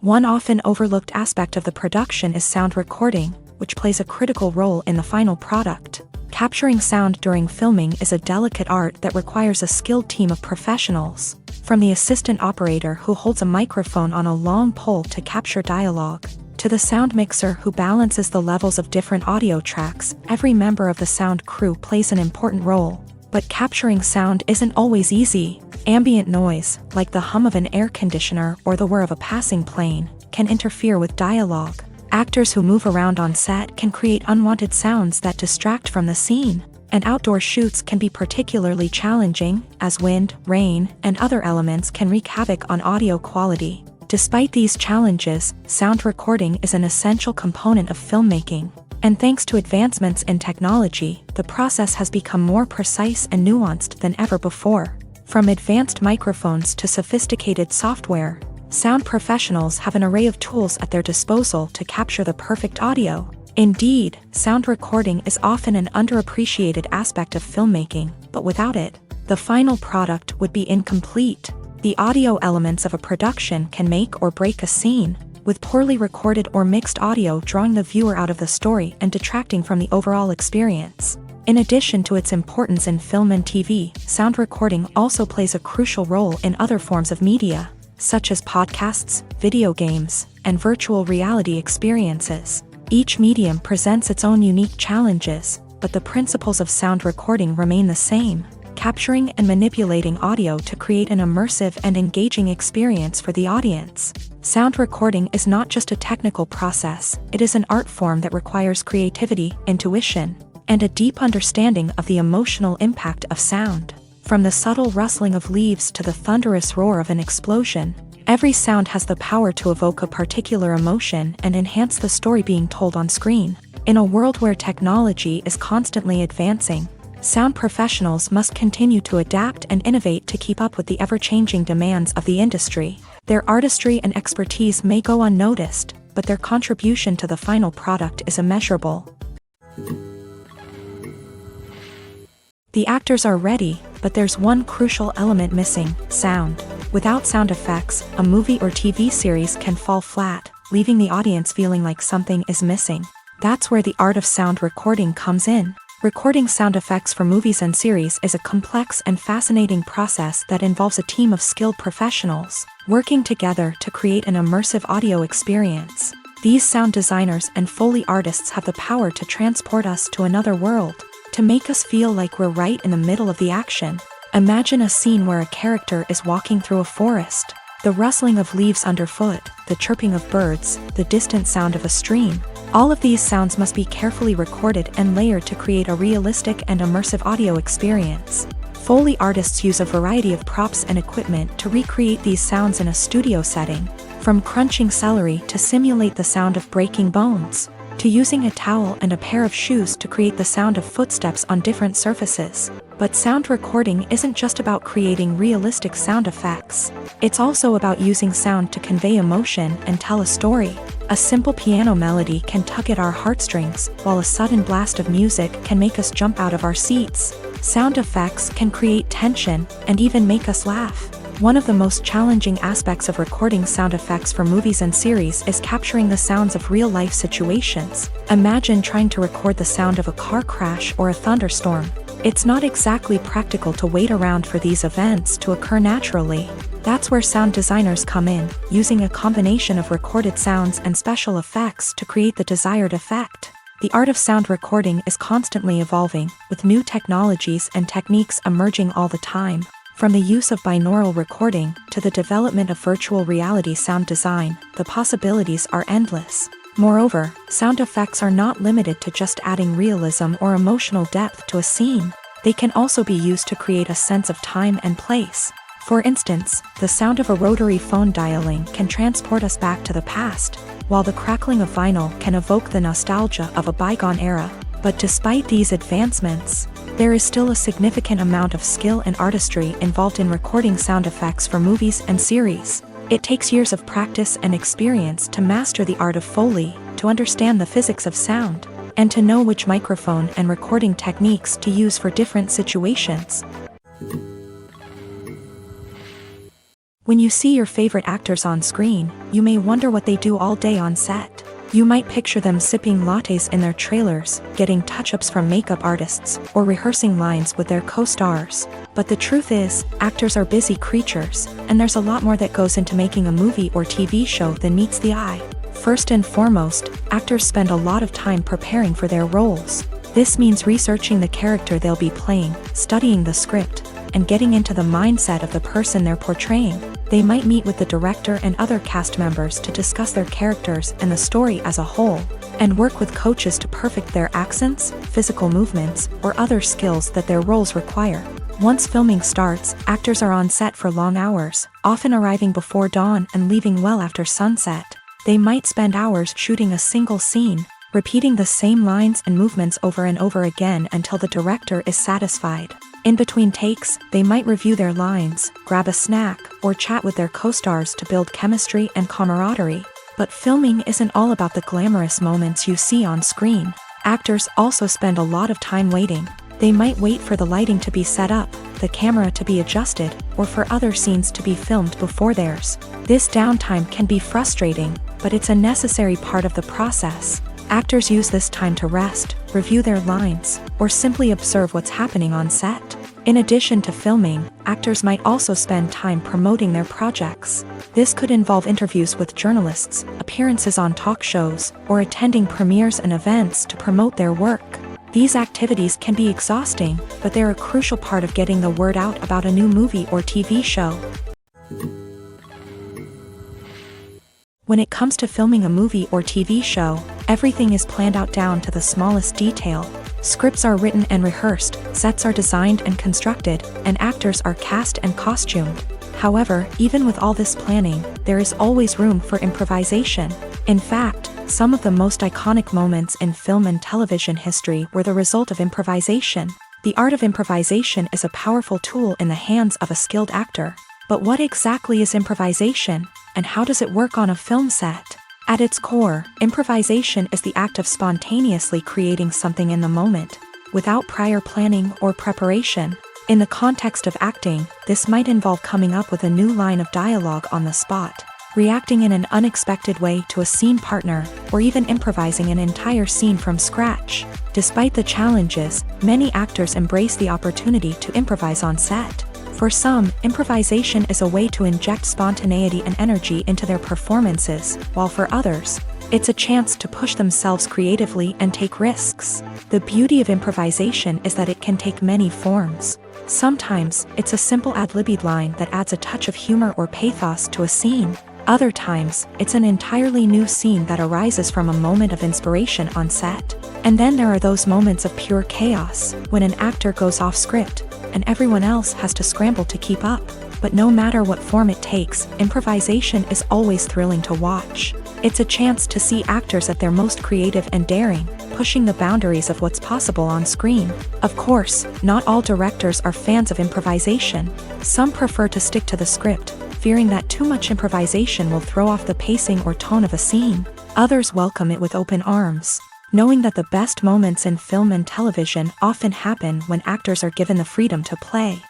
One often overlooked aspect of the production is sound recording, which plays a critical role in the final product. Capturing sound during filming is a delicate art that requires a skilled team of professionals, from the assistant operator who holds a microphone on a long pole to capture dialogue, to the sound mixer who balances the levels of different audio tracks. Every member of the sound crew plays an important role. But capturing sound isn't always easy. Ambient noise, like the hum of an air conditioner or the whir of a passing plane, can interfere with dialogue. Actors who move around on set can create unwanted sounds that distract from the scene. And outdoor shoots can be particularly challenging, as wind, rain, and other elements can wreak havoc on audio quality. Despite these challenges, sound recording is an essential component of filmmaking. And thanks to advancements in technology, the process has become more precise and nuanced than ever before. From advanced microphones to sophisticated software, sound professionals have an array of tools at their disposal to capture the perfect audio. Indeed, sound recording is often an underappreciated aspect of filmmaking, but without it, the final product would be incomplete. The audio elements of a production can make or break a scene, with poorly recorded or mixed audio drawing the viewer out of the story and detracting from the overall experience. In addition to its importance in film and TV, sound recording also plays a crucial role in other forms of media, such as podcasts, video games, and virtual reality experiences. Each medium presents its own unique challenges, but the principles of sound recording remain the same: capturing and manipulating audio to create an immersive and engaging experience for the audience. Sound recording is not just a technical process, it is an art form that requires creativity, intuition, and a deep understanding of the emotional impact of sound. From the subtle rustling of leaves to the thunderous roar of an explosion, every sound has the power to evoke a particular emotion and enhance the story being told on screen. In a world where technology is constantly advancing, sound professionals must continue to adapt and innovate to keep up with the ever-changing demands of the industry. Their artistry and expertise may go unnoticed, but their contribution to the final product is immeasurable. The actors are ready, but there's one crucial element missing: sound. Without sound effects, a movie or TV series can fall flat, leaving the audience feeling like something is missing. That's where the art of sound recording comes in. Recording sound effects for movies and series is a complex and fascinating process that involves a team of skilled professionals working together to create an immersive audio experience. These sound designers and Foley artists have the power to transport us to another world, to make us feel like we're right in the middle of the action. Imagine a scene where a character is walking through a forest. The rustling of leaves underfoot, the chirping of birds, the distant sound of a stream. All of these sounds must be carefully recorded and layered to create a realistic and immersive audio experience. Foley artists use a variety of props and equipment to recreate these sounds in a studio setting, from crunching celery to simulate the sound of breaking bones. to using a towel and a pair of shoes to create the sound of footsteps on different surfaces. But sound recording isn't just about creating realistic sound effects. It's also about using sound to convey emotion and tell a story. A simple piano melody can tug at our heartstrings, while a sudden blast of music can make us jump out of our seats. Sound effects can create tension and even make us laugh. One of the most challenging aspects of recording sound effects for movies and series is capturing the sounds of real-life situations. Imagine trying to record the sound of a car crash or a thunderstorm. It's not exactly practical to wait around for these events to occur naturally. That's where sound designers come in, using a combination of recorded sounds and special effects to create the desired effect. The art of sound recording is constantly evolving, with new technologies and techniques emerging all the time. From the use of binaural recording to the development of virtual reality sound design, the possibilities are endless. Moreover, sound effects are not limited to just adding realism or emotional depth to a scene. They can also be used to create a sense of time and place. For instance, the sound of a rotary phone dialing can transport us back to the past, while the crackling of vinyl can evoke the nostalgia of a bygone era. But despite these advancements, there is still a significant amount of skill and artistry involved in recording sound effects for movies and series. It takes years of practice and experience to master the art of Foley, to understand the physics of sound, and to know which microphone and recording techniques to use for different situations. When you see your favorite actors on screen, you may wonder what they do all day on set. You might picture them sipping lattes in their trailers, getting touch-ups from makeup artists, or rehearsing lines with their co-stars. But the truth is, actors are busy creatures, and there's a lot more that goes into making a movie or TV show than meets the eye. First and foremost, actors spend a lot of time preparing for their roles. This means researching the character they'll be playing, studying the script, and getting into the mindset of the person they're portraying. They might meet with the director and other cast members to discuss their characters and the story as a whole, and work with coaches to perfect their accents, physical movements, or other skills that their roles require. Once filming starts, actors are on set for long hours, often arriving before dawn and leaving well after sunset. They might spend hours shooting a single scene, repeating the same lines and movements over and over again until the director is satisfied. In between takes, they might review their lines, grab a snack, or chat with their co-stars to build chemistry and camaraderie. But filming isn't all about the glamorous moments you see on screen. Actors also spend a lot of time waiting. They might wait for the lighting to be set up, the camera to be adjusted, or for other scenes to be filmed before theirs. This downtime can be frustrating, but it's a necessary part of the process. Actors use this time to rest, review their lines, or simply observe what's happening on set. In addition to filming, actors might also spend time promoting their projects. This could involve interviews with journalists, appearances on talk shows, or attending premieres and events to promote their work. These activities can be exhausting, but they're a crucial part of getting the word out about a new movie or TV show. When it comes to filming a movie or TV show, everything is planned out down to the smallest detail. Scripts are written and rehearsed, sets are designed and constructed, and actors are cast and costumed. However, even with all this planning, there is always room for improvisation. In fact, some of the most iconic moments in film and television history were the result of improvisation. The art of improvisation is a powerful tool in the hands of a skilled actor. But what exactly is improvisation, and how does it work on a film set? At its core, improvisation is the act of spontaneously creating something in the moment, without prior planning or preparation. In the context of acting, this might involve coming up with a new line of dialogue on the spot, reacting in an unexpected way to a scene partner, or even improvising an entire scene from scratch. Despite the challenges, many actors embrace the opportunity to improvise on set. For some, improvisation is a way to inject spontaneity and energy into their performances, while for others, it's a chance to push themselves creatively and take risks. The beauty of improvisation is that it can take many forms. Sometimes, it's a simple ad-libbed line that adds a touch of humor or pathos to a scene. Other times, it's an entirely new scene that arises from a moment of inspiration on set. And then there are those moments of pure chaos, when an actor goes off script, and everyone else has to scramble to keep up. But no matter what form it takes, improvisation is always thrilling to watch. It's a chance to see actors at their most creative and daring, pushing the boundaries of what's possible on screen. Of course, not all directors are fans of improvisation. Some prefer to stick to the script, fearing that too much improvisation will throw off the pacing or tone of a scene. Others welcome it with open arms, knowing that the best moments in film and television often happen when actors are given the freedom to play.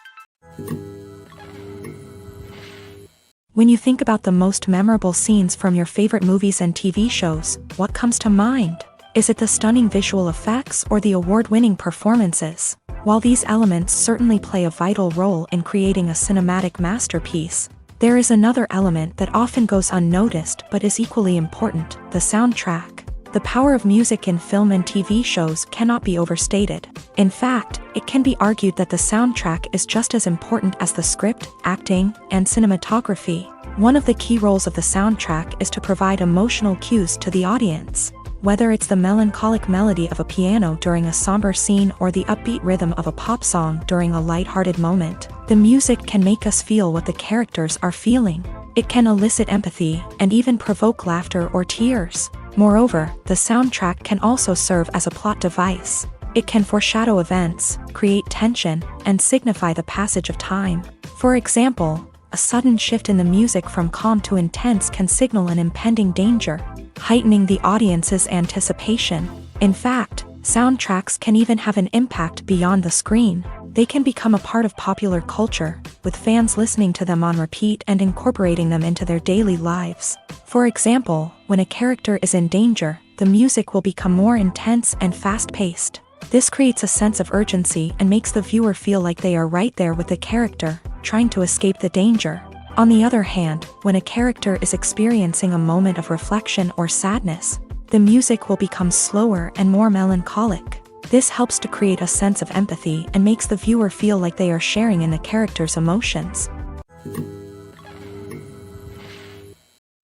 When you think about the most memorable scenes from your favorite movies and TV shows, what comes to mind? Is it the stunning visual effects or the award-winning performances? While these elements certainly play a vital role in creating a cinematic masterpiece, there is another element that often goes unnoticed but is equally important: the soundtrack. The power of music in film and TV shows cannot be overstated. In fact, it can be argued that the soundtrack is just as important as the script, acting, and cinematography. One of the key roles of the soundtrack is to provide emotional cues to the audience. Whether it's the melancholic melody of a piano during a somber scene or the upbeat rhythm of a pop song during a lighthearted moment, the music can make us feel what the characters are feeling. It can elicit empathy and even provoke laughter or tears. Moreover, the soundtrack can also serve as a plot device. It can foreshadow events, create tension, and signify the passage of time. For example, a sudden shift in the music from calm to intense can signal an impending danger, heightening the audience's anticipation. In fact, soundtracks can even have an impact beyond the screen. They can become a part of popular culture, with fans listening to them on repeat and incorporating them into their daily lives. For example, when a character is in danger, the music will become more intense and fast-paced. This creates a sense of urgency and makes the viewer feel like they are right there with the character, trying to escape the danger. On the other hand, when a character is experiencing a moment of reflection or sadness, the music will become slower and more melancholic. This helps to create a sense of empathy and makes the viewer feel like they are sharing in the character's emotions.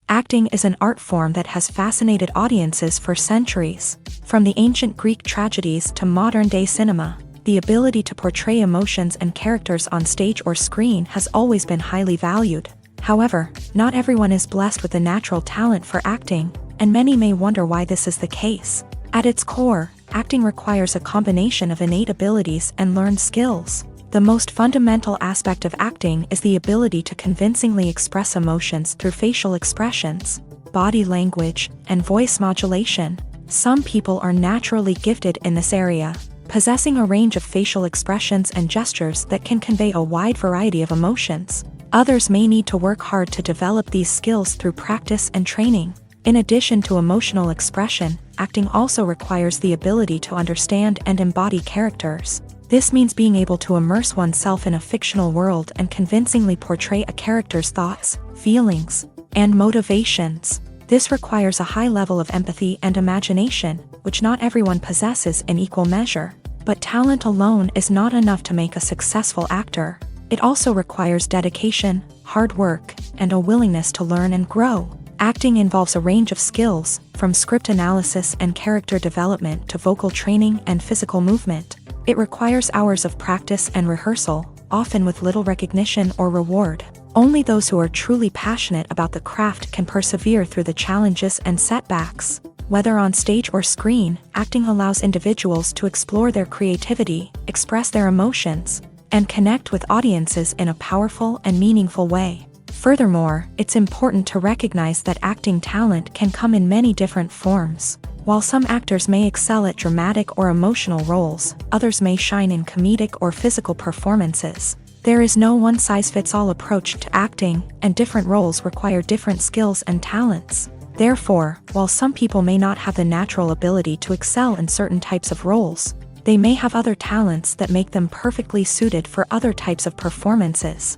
Acting is an art form that has fascinated audiences for centuries. From the ancient Greek tragedies to modern-day cinema, the ability to portray emotions and characters on stage or screen has always been highly valued. However, not everyone is blessed with the natural talent for acting, and many may wonder why this is the case. At its core, acting requires a combination of innate abilities and learned skills. The most fundamental aspect of acting is the ability to convincingly express emotions through facial expressions, body language, and voice modulation. Some people are naturally gifted in this area, possessing a range of facial expressions and gestures that can convey a wide variety of emotions. Others may need to work hard to develop these skills through practice and training. In addition to emotional expression, acting also requires the ability to understand and embody characters. This means being able to immerse oneself in a fictional world and convincingly portray a character's thoughts, feelings, and motivations. This requires a high level of empathy and imagination, which not everyone possesses in equal measure. But talent alone is not enough to make a successful actor. It also requires dedication, hard work, and a willingness to learn and grow. Acting involves a range of skills, from script analysis and character development to vocal training and physical movement. It requires hours of practice and rehearsal, often with little recognition or reward. Only those who are truly passionate about the craft can persevere through the challenges and setbacks. Whether on stage or screen, acting allows individuals to explore their creativity, express their emotions, and connect with audiences in a powerful and meaningful way. Furthermore, it's important to recognize that acting talent can come in many different forms. While some actors may excel at dramatic or emotional roles, others may shine in comedic or physical performances. There is no one-size-fits-all approach to acting, and different roles require different skills and talents. Therefore, while some people may not have the natural ability to excel in certain types of roles, they may have other talents that make them perfectly suited for other types of performances.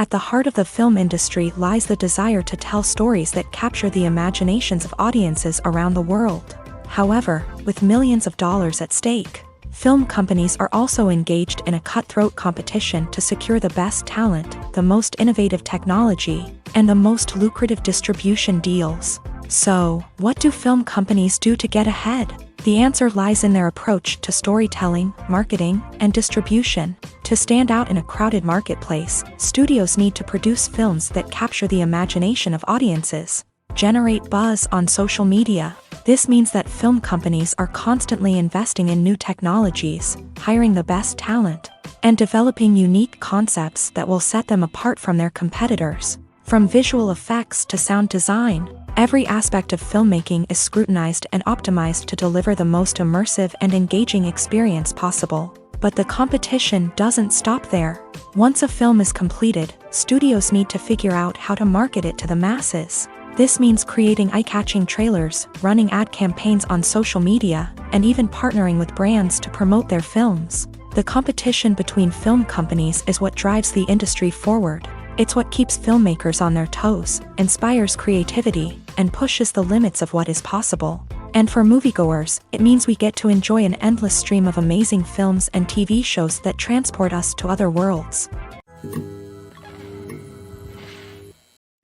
At the heart of the film industry lies the desire to tell stories that capture the imaginations of audiences around the world. However, with millions of dollars at stake, film companies are also engaged in a cutthroat competition to secure the best talent, the most innovative technology, and the most lucrative distribution deals. So, what do film companies do to get ahead? The answer lies in their approach to storytelling, marketing, and distribution. To stand out in a crowded marketplace, studios need to produce films that capture the imagination of audiences, generate buzz on social media. This means that film companies are constantly investing in new technologies, hiring the best talent, and developing unique concepts that will set them apart from their competitors. From visual effects to sound design, every aspect of filmmaking is scrutinized and optimized to deliver the most immersive and engaging experience possible. But the competition doesn't stop there. Once a film is completed, studios need to figure out how to market it to the masses. This means creating eye-catching trailers, running ad campaigns on social media, and even partnering with brands to promote their films. The competition between film companies is what drives the industry forward. It's what keeps filmmakers on their toes, inspires creativity, and pushes the limits of what is possible. And for moviegoers, it means we get to enjoy an endless stream of amazing films and TV shows that transport us to other worlds.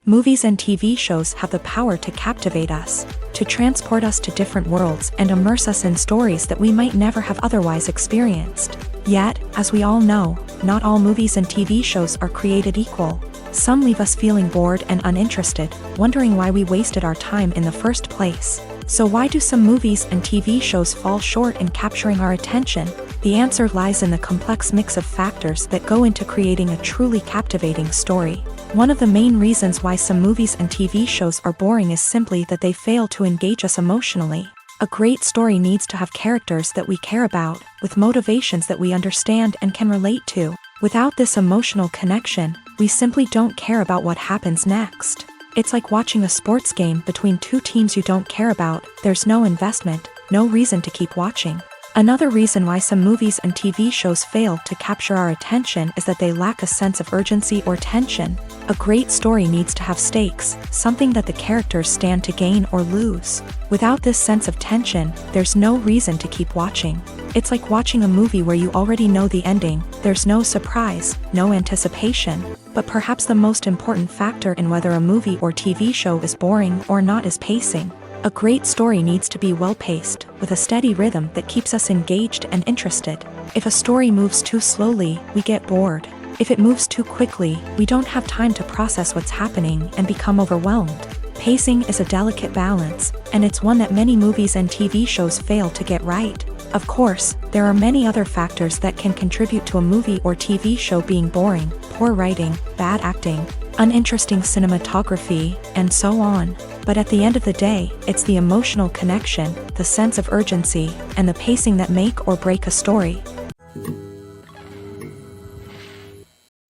Movies and TV shows have the power to captivate us, to transport us to different worlds and immerse us in stories that we might never have otherwise experienced. Yet, as we all know, not all movies and TV shows are created equal. Some leave us feeling bored and uninterested, wondering why we wasted our time in the first place. So why do some movies and TV shows fall short in capturing our attention? The answer lies in the complex mix of factors that go into creating a truly captivating story. One of the main reasons why some movies and TV shows are boring is simply that they fail to engage us emotionally. A great story needs to have characters that we care about, with motivations that we understand and can relate to. Without this emotional connection, we simply don't care about what happens next. It's like watching a sports game between two teams you don't care about. There's no investment, no reason to keep watching. Another reason why some movies and TV shows fail to capture our attention is that they lack a sense of urgency or tension. A great story needs to have stakes, something that the characters stand to gain or lose. Without this sense of tension, there's no reason to keep watching. It's like watching a movie where you already know the ending. There's no surprise, no anticipation. But perhaps the most important factor in whether a movie or TV show is boring or not is pacing. A great story needs to be well-paced, with a steady rhythm that keeps us engaged and interested. If a story moves too slowly, we get bored. If it moves too quickly, we don't have time to process what's happening and become overwhelmed. Pacing is a delicate balance, and it's one that many movies and TV shows fail to get right. Of course, there are many other factors that can contribute to a movie or TV show being boring: poor writing, bad acting, uninteresting cinematography, and so on. But at the end of the day, it's the emotional connection, the sense of urgency, and the pacing that make or break a story.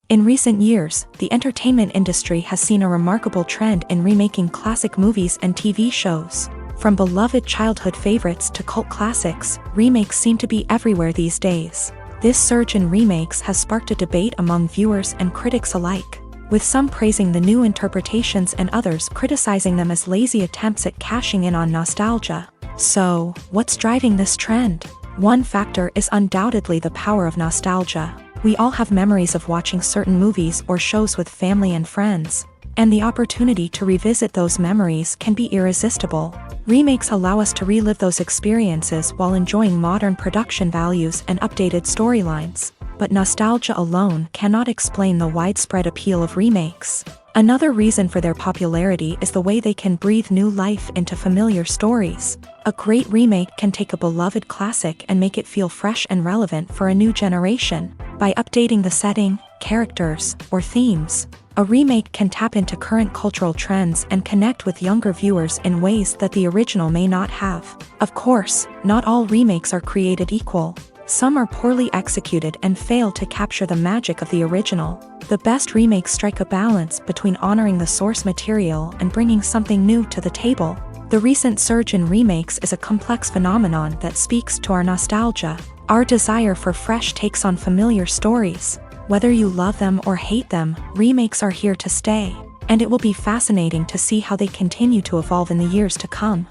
In recent years, the entertainment industry has seen a remarkable trend in remaking classic movies and TV shows. From beloved childhood favorites to cult classics, remakes seem to be everywhere these days. This surge in remakes has sparked a debate among viewers and critics alike, with some praising the new interpretations and others criticizing them as lazy attempts at cashing in on nostalgia. So, what's driving this trend? One factor is undoubtedly the power of nostalgia. We all have memories of watching certain movies or shows with family and friends, and the opportunity to revisit those memories can be irresistible. Remakes allow us to relive those experiences while enjoying modern production values and updated storylines. But nostalgia alone cannot explain the widespread appeal of remakes. Another reason for their popularity is the way they can breathe new life into familiar stories. A great remake can take a beloved classic and make it feel fresh and relevant for a new generation. By updating the setting, characters, or themes, a remake can tap into current cultural trends and connect with younger viewers in ways that the original may not have. Of course, not all remakes are created equal. Some are poorly executed and fail to capture the magic of the original. The best remakes strike a balance between honoring the source material and bringing something new to the table. The recent surge in remakes is a complex phenomenon that speaks to our nostalgia, our desire for fresh takes on familiar stories. Whether you love them or hate them, remakes are here to stay, and it will be fascinating to see how they continue to evolve in the years to come.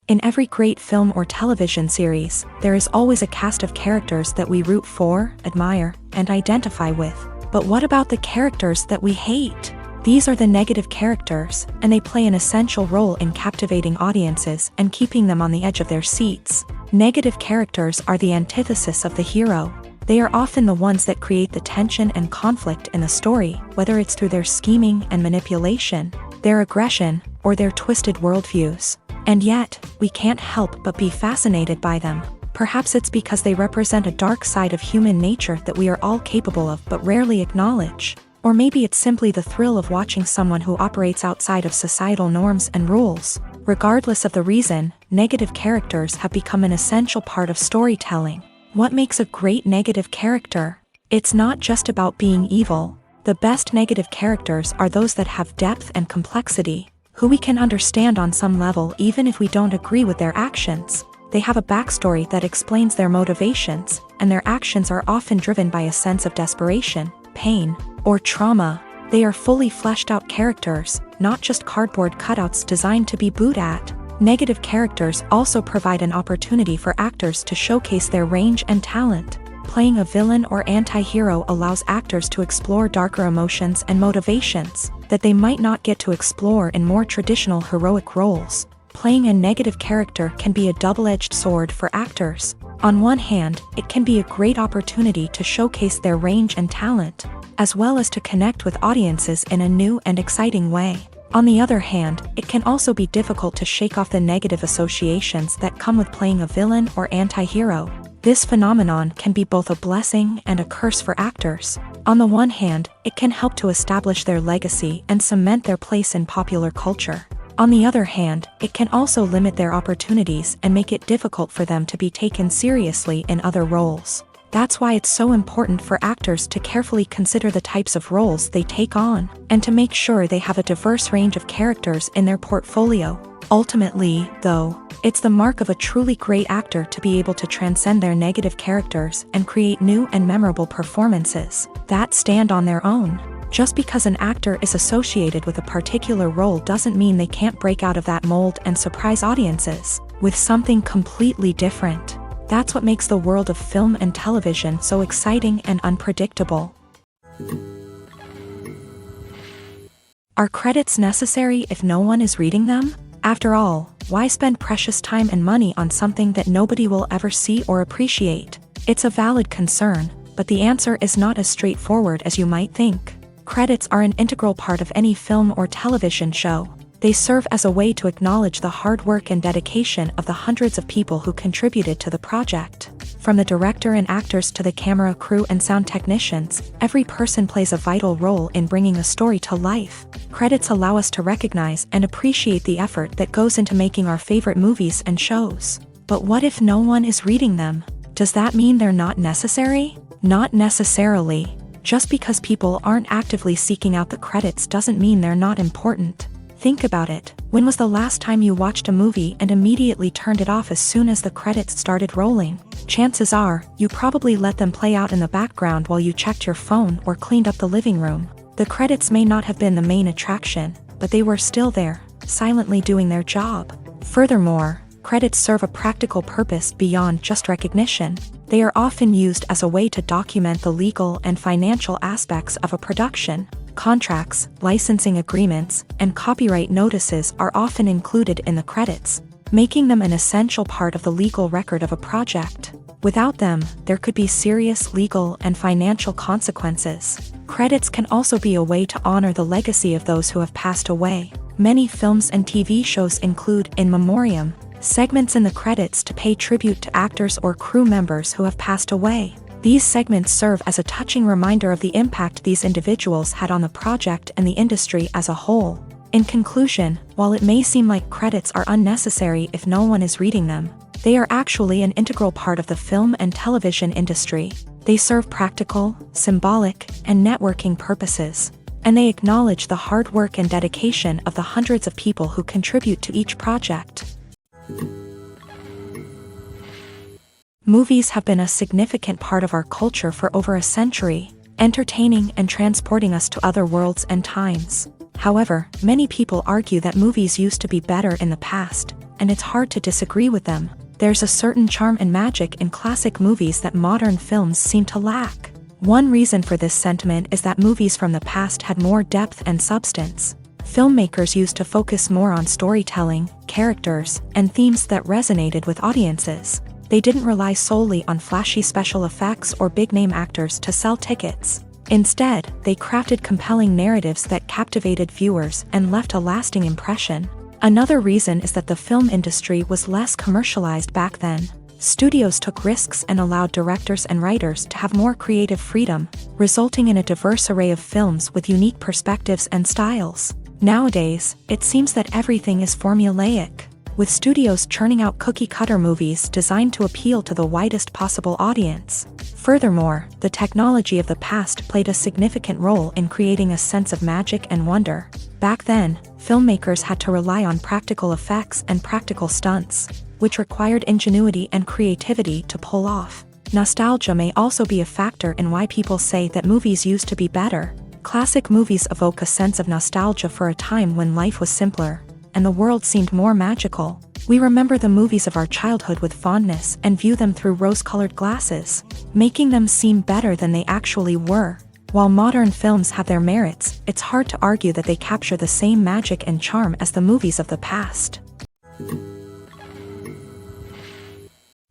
In every great film or television series, there is always a cast of characters that we root for, admire, and identify with. But what about the characters that we hate? These are the negative characters, and they play an essential role in captivating audiences and keeping them on the edge of their seats. Negative characters are the antithesis of the hero. They are often the ones that create the tension and conflict in the story, whether it's through their scheming and manipulation, their aggression, or their twisted worldviews. And yet, we can't help but be fascinated by them. Perhaps it's because they represent a dark side of human nature that we are all capable of but rarely acknowledge. Or maybe it's simply the thrill of watching someone who operates outside of societal norms and rules. Regardless of the reason, negative characters have become an essential part of storytelling. What makes a great negative character? It's not just about being evil. The best negative characters are those that have depth and complexity, who we can understand on some level even if we don't agree with their actions. They have a backstory that explains their motivations, and their actions are often driven by a sense of desperation, pain, or trauma. They are fully fleshed out characters, not just cardboard cutouts designed to be booed at. Negative characters also provide an opportunity for actors to showcase their range and talent. Playing a villain or anti-hero allows actors to explore darker emotions and motivations that they might not get to explore in more traditional heroic roles. Playing a negative character can be a double-edged sword for actors. On one hand, it can be a great opportunity to showcase their range and talent, as well as to connect with audiences in a new and exciting way. On the other hand, it can also be difficult to shake off the negative associations that come with playing a villain or anti-hero. This phenomenon can be both a blessing and a curse for actors. On the one hand, it can help to establish their legacy and cement their place in popular culture. On the other hand, it can also limit their opportunities and make it difficult for them to be taken seriously in other roles. That's why it's so important for actors to carefully consider the types of roles they take on, and to make sure they have a diverse range of characters in their portfolio. Ultimately, though, it's the mark of a truly great actor to be able to transcend their negative characters and create new and memorable performances that stand on their own. Just because an actor is associated with a particular role doesn't mean they can't break out of that mold and surprise audiences with something completely different. That's what makes the world of film and television so exciting and unpredictable. Are credits necessary if no one is reading them? After all, why spend precious time and money on something that nobody will ever see or appreciate? It's a valid concern, but the answer is not as straightforward as you might think. Credits are an integral part of any film or television show. They serve as a way to acknowledge the hard work and dedication of the hundreds of people who contributed to the project. From the director and actors to the camera crew and sound technicians, every person plays a vital role in bringing a story to life. Credits allow us to recognize and appreciate the effort that goes into making our favorite movies and shows. But what if no one is reading them? Does that mean they're not necessary? Not necessarily. Just because people aren't actively seeking out the credits doesn't mean they're not important. Think about it. When was the last time you watched a movie and immediately turned it off as soon as the credits started rolling? Chances are, you probably let them play out in the background while you checked your phone or cleaned up the living room. The credits may not have been the main attraction, but they were still there, silently doing their job. Furthermore, credits serve a practical purpose beyond just recognition. They are often used as a way to document the legal and financial aspects of a production. Contracts, licensing agreements, and copyright notices are often included in the credits, making them an essential part of the legal record of a project. Without them, there could be serious legal and financial consequences. Credits can also be a way to honor the legacy of those who have passed away. Many films and TV shows include in memoriam segments in the credits to pay tribute to actors or crew members who have passed away. These segments serve as a touching reminder of the impact these individuals had on the project and the industry as a whole. In conclusion, while it may seem like credits are unnecessary if no one is reading them, they are actually an integral part of the film and television industry. They serve practical, symbolic, and networking purposes, and they acknowledge the hard work and dedication of the hundreds of people who contribute to each project. Movies have been a significant part of our culture for over a century, entertaining and transporting us to other worlds and times. However, many people argue that movies used to be better in the past, and it's hard to disagree with them. There's a certain charm and magic in classic movies that modern films seem to lack. One reason for this sentiment is that movies from the past had more depth and substance. Filmmakers used to focus more on storytelling, characters, and themes that resonated with audiences. They didn't rely solely on flashy special effects or big-name actors to sell tickets. Instead, they crafted compelling narratives that captivated viewers and left a lasting impression. Another reason is that the film industry was less commercialized back then. Studios took risks and allowed directors and writers to have more creative freedom, resulting in a diverse array of films with unique perspectives and styles. Nowadays, it seems that everything is formulaic, with studios churning out cookie-cutter movies designed to appeal to the widest possible audience. Furthermore, the technology of the past played a significant role in creating a sense of magic and wonder. Back then, filmmakers had to rely on practical effects and practical stunts, which required ingenuity and creativity to pull off. Nostalgia may also be a factor in why people say that movies used to be better. Classic movies evoke a sense of nostalgia for a time when life was simpler, and the world seemed more magical. We remember the movies of our childhood with fondness and view them through rose-colored glasses, making them seem better than they actually were. While modern films have their merits, it's hard to argue that they capture the same magic and charm as the movies of the past.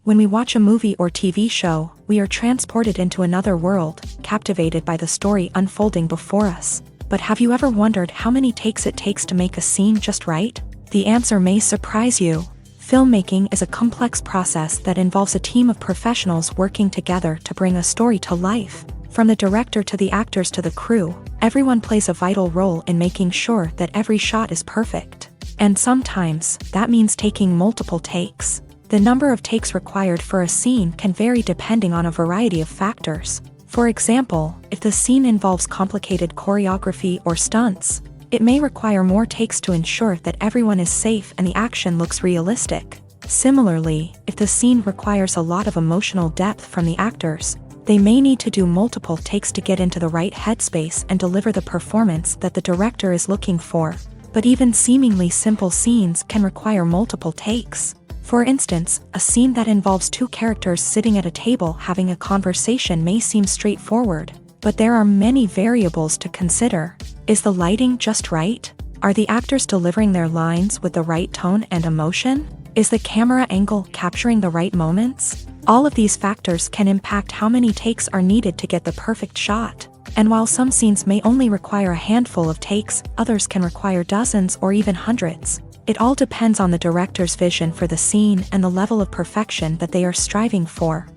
When we watch a movie or TV show, we are transported into another world, captivated by the story unfolding before us. But have you ever wondered how many takes it takes to make a scene just right? The answer may surprise you. Filmmaking is a complex process that involves a team of professionals working together to bring a story to life. From the director to the actors to the crew, everyone plays a vital role in making sure that every shot is perfect. And sometimes, that means taking multiple takes. The number of takes required for a scene can vary depending on a variety of factors. For example, if the scene involves complicated choreography or stunts, it may require more takes to ensure that everyone is safe and the action looks realistic. Similarly, if the scene requires a lot of emotional depth from the actors, they may need to do multiple takes to get into the right headspace and deliver the performance that the director is looking for. But even seemingly simple scenes can require multiple takes. For instance, a scene that involves two characters sitting at a table having a conversation may seem straightforward, but there are many variables to consider. Is the lighting just right? Are the actors delivering their lines with the right tone and emotion? Is the camera angle capturing the right moments? All of these factors can impact how many takes are needed to get the perfect shot. And while some scenes may only require a handful of takes, others can require dozens or even hundreds. It all depends on the director's vision for the scene and the level of perfection that they are striving for.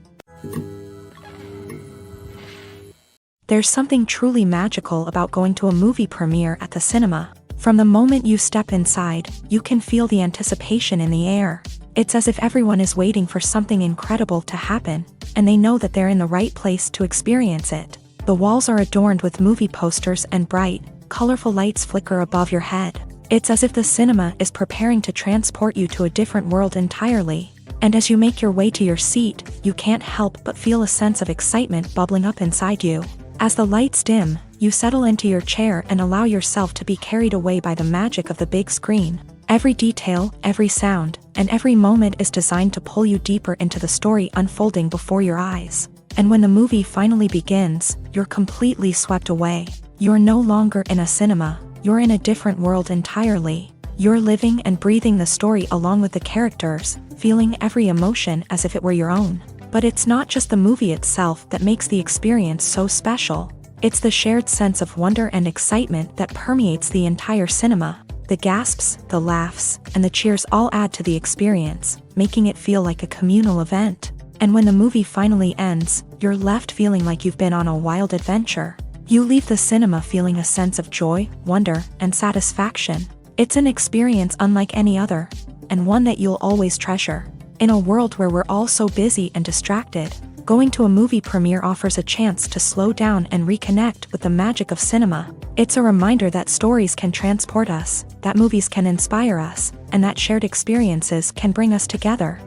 There's something truly magical about going to a movie premiere at the cinema. From the moment you step inside, you can feel the anticipation in the air. It's as if everyone is waiting for something incredible to happen, and they know that they're in the right place to experience it. The walls are adorned with movie posters and bright, colorful lights flicker above your head. It's as if the cinema is preparing to transport you to a different world entirely. And as you make your way to your seat, you can't help but feel a sense of excitement bubbling up inside you. As the lights dim, you settle into your chair and allow yourself to be carried away by the magic of the big screen. Every detail, every sound, and every moment is designed to pull you deeper into the story unfolding before your eyes. And when the movie finally begins, you're completely swept away. You're no longer in a cinema. You're in a different world entirely. You're living and breathing the story along with the characters, feeling every emotion as if it were your own. But it's not just the movie itself that makes the experience so special. It's the shared sense of wonder and excitement that permeates the entire cinema. The gasps, the laughs, and the cheers all add to the experience, making it feel like a communal event. And when the movie finally ends, you're left feeling like you've been on a wild adventure. You leave the cinema feeling a sense of joy, wonder, and satisfaction. It's an experience unlike any other, and one that you'll always treasure. In a world where we're all so busy and distracted, going to a movie premiere offers a chance to slow down and reconnect with the magic of cinema. It's a reminder that stories can transport us, that movies can inspire us, and that shared experiences can bring us together.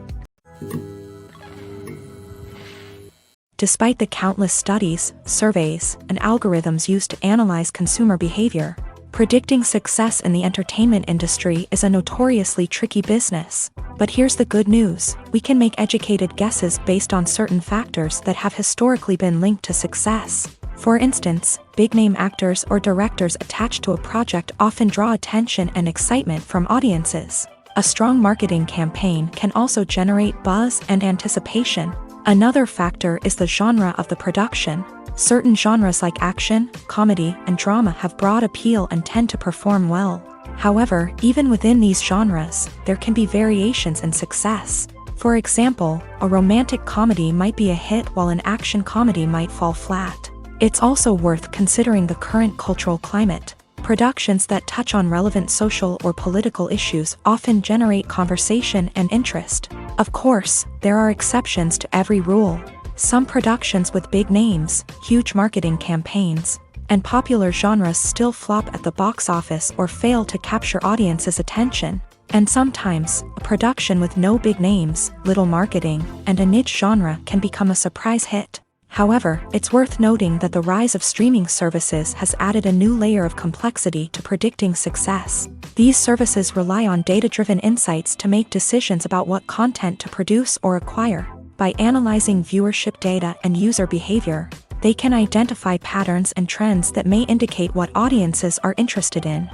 Despite the countless studies, surveys, and algorithms used to analyze consumer behavior, predicting success in the entertainment industry is a notoriously tricky business. But here's the good news: we can make educated guesses based on certain factors that have historically been linked to success. For instance, big-name actors or directors attached to a project often draw attention and excitement from audiences. A strong marketing campaign can also generate buzz and anticipation. Another factor is the genre of the production. Certain genres like action, comedy, and drama have broad appeal and tend to perform well. However, even within these genres, there can be variations in success. For example, a romantic comedy might be a hit while an action comedy might fall flat. It's also worth considering the current cultural climate. Productions that touch on relevant social or political issues often generate conversation and interest. Of course, there are exceptions to every rule. Some productions with big names, huge marketing campaigns, and popular genres still flop at the box office or fail to capture audiences' attention. And sometimes, a production with no big names, little marketing, and a niche genre can become a surprise hit. However, it's worth noting that the rise of streaming services has added a new layer of complexity to predicting success. These services rely on data-driven insights to make decisions about what content to produce or acquire. By analyzing viewership data and user behavior, they can identify patterns and trends that may indicate what audiences are interested in.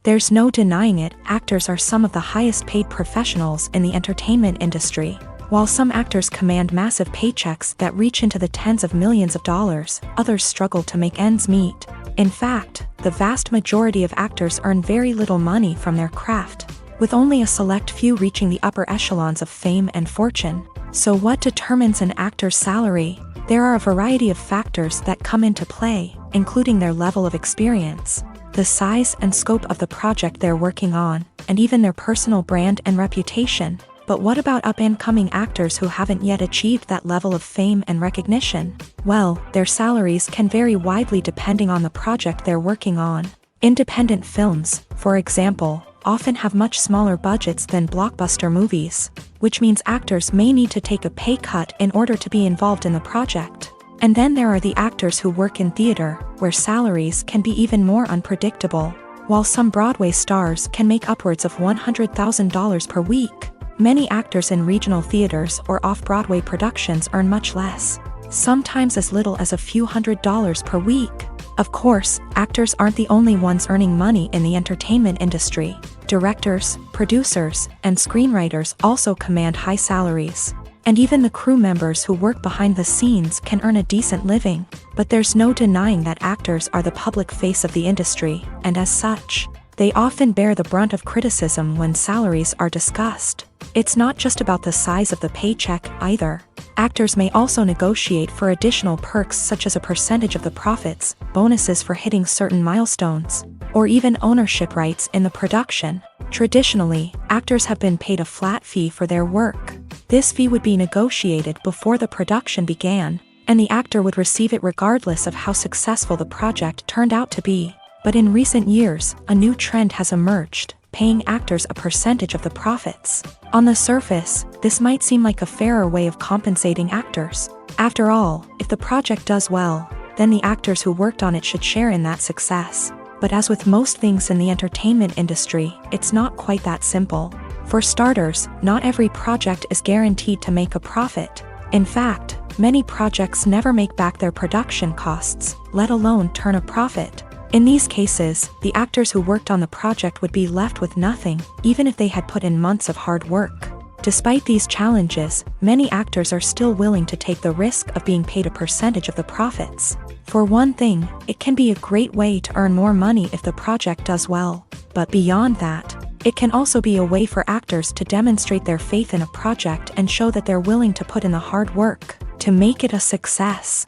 There's no denying it, actors are some of the highest paid professionals in the entertainment industry. While some actors command massive paychecks that reach into the tens of millions of dollars, others struggle to make ends meet. In fact, the vast majority of actors earn very little money from their craft, with only a select few reaching the upper echelons of fame and fortune. So what determines an actor's salary? There are a variety of factors that come into play, including their level of experience, the size and scope of the project they're working on, and even their personal brand and reputation. But what about up-and-coming actors who haven't yet achieved that level of fame and recognition? Well, their salaries can vary widely depending on the project they're working on. Independent films, for example, often have much smaller budgets than blockbuster movies, which means actors may need to take a pay cut in order to be involved in the project. And then there are the actors who work in theater, where salaries can be even more unpredictable. While some Broadway stars can make upwards of $100,000 per week, many actors in regional theaters or off-Broadway productions earn much less, sometimes as little as a few $100s per week. Of course, actors aren't the only ones earning money in the entertainment industry. Directors, producers, and screenwriters also command high salaries. And even the crew members who work behind the scenes can earn a decent living. But there's no denying that actors are the public face of the industry, and as such, they often bear the brunt of criticism when salaries are discussed. It's not just about the size of the paycheck, either. Actors may also negotiate for additional perks such as a percentage of the profits, bonuses for hitting certain milestones, or even ownership rights in the production. Traditionally, actors have been paid a flat fee for their work. This fee would be negotiated before the production began, and the actor would receive it regardless of how successful the project turned out to be. But in recent years, a new trend has emerged, paying actors a percentage of the profits. On the surface, this might seem like a fairer way of compensating actors. After all, if the project does well, then the actors who worked on it should share in that success. But as with most things in the entertainment industry, it's not quite that simple. For starters, not every project is guaranteed to make a profit. In fact, many projects never make back their production costs, let alone turn a profit. In these cases, the actors who worked on the project would be left with nothing, even if they had put in months of hard work. Despite these challenges, many actors are still willing to take the risk of being paid a percentage of the profits. For one thing, it can be a great way to earn more money if the project does well. But beyond that, it can also be a way for actors to demonstrate their faith in a project and show that they're willing to put in the hard work to make it a success.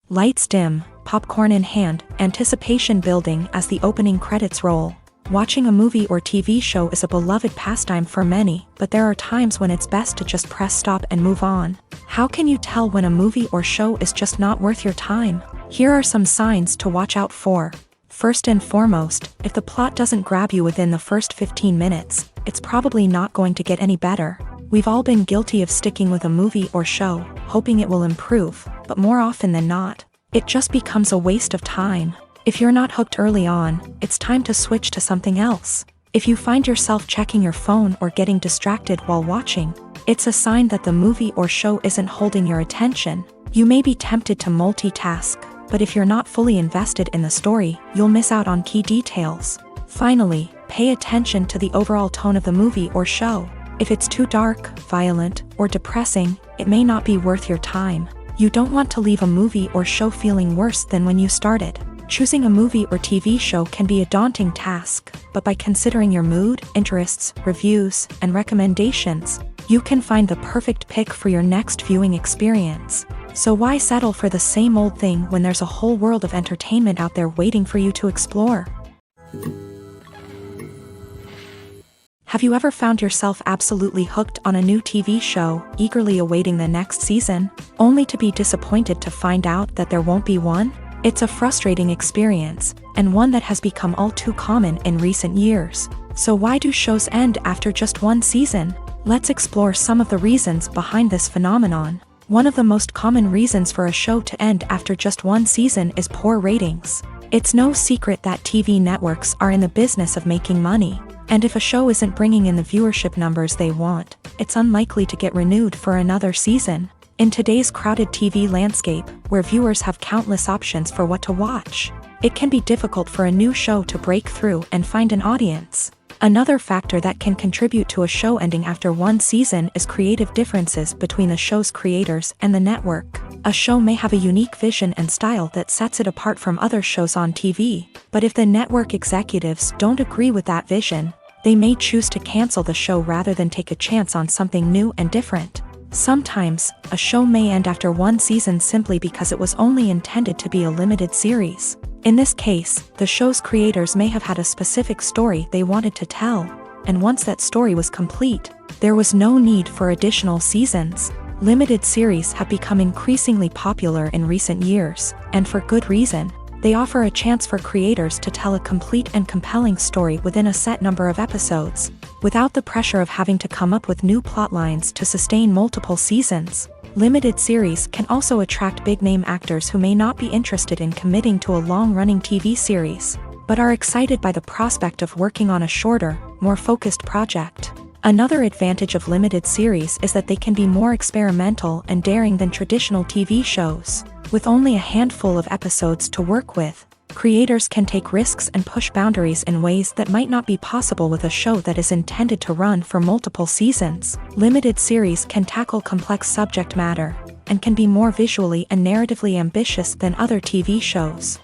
Lights dim, popcorn in hand, anticipation building as the opening credits roll. Watching a movie or TV show is a beloved pastime for many, but there are times when it's best to just press stop and move on. How can you tell when a movie or show is just not worth your time? Here are some signs to watch out for. First and foremost, if the plot doesn't grab you within the first 15 minutes, it's probably not going to get any better. We've all been guilty of sticking with a movie or show, hoping it will improve, but more often than not, it just becomes a waste of time. If you're not hooked early on, it's time to switch to something else. If you find yourself checking your phone or getting distracted while watching, it's a sign that the movie or show isn't holding your attention. You may be tempted to multitask, but if you're not fully invested in the story, you'll miss out on key details. Finally, pay attention to the overall tone of the movie or show. If it's too dark, violent, or depressing, it may not be worth your time. You don't want to leave a movie or show feeling worse than when you started. Choosing a movie or TV show can be a daunting task, but by considering your mood, interests, reviews, and recommendations, you can find the perfect pick for your next viewing experience. So why settle for the same old thing when there's a whole world of entertainment out there waiting for you to explore? Have you ever found yourself absolutely hooked on a new TV show, eagerly awaiting the next season, only to be disappointed to find out that there won't be one? It's a frustrating experience, and one that has become all too common in recent years. So why do shows end after just one season? Let's explore some of the reasons behind this phenomenon. One of the most common reasons for a show to end after just one season is poor ratings. It's no secret that TV networks are in the business of making money, and if a show isn't bringing in the viewership numbers they want, it's unlikely to get renewed for another season. In today's crowded TV landscape, where viewers have countless options for what to watch, it can be difficult for a new show to break through and find an audience. Another factor that can contribute to a show ending after one season is creative differences between the show's creators and the network. A show may have a unique vision and style that sets it apart from other shows on TV, but if the network executives don't agree with that vision, they may choose to cancel the show rather than take a chance on something new and different. Sometimes, a show may end after one season simply because it was only intended to be a limited series. In this case, the show's creators may have had a specific story they wanted to tell, and once that story was complete, there was no need for additional seasons. Limited series have become increasingly popular in recent years, and for good reason. They offer a chance for creators to tell a complete and compelling story within a set number of episodes, without the pressure of having to come up with new plot lines to sustain multiple seasons. Limited series can also attract big-name actors who may not be interested in committing to a long-running TV series, but are excited by the prospect of working on a shorter, more focused project. Another advantage of limited series is that they can be more experimental and daring than traditional TV shows. With only a handful of episodes to work with, creators can take risks and push boundaries in ways that might not be possible with a show that is intended to run for multiple seasons. Limited series can tackle complex subject matter, and can be more visually and narratively ambitious than other TV shows.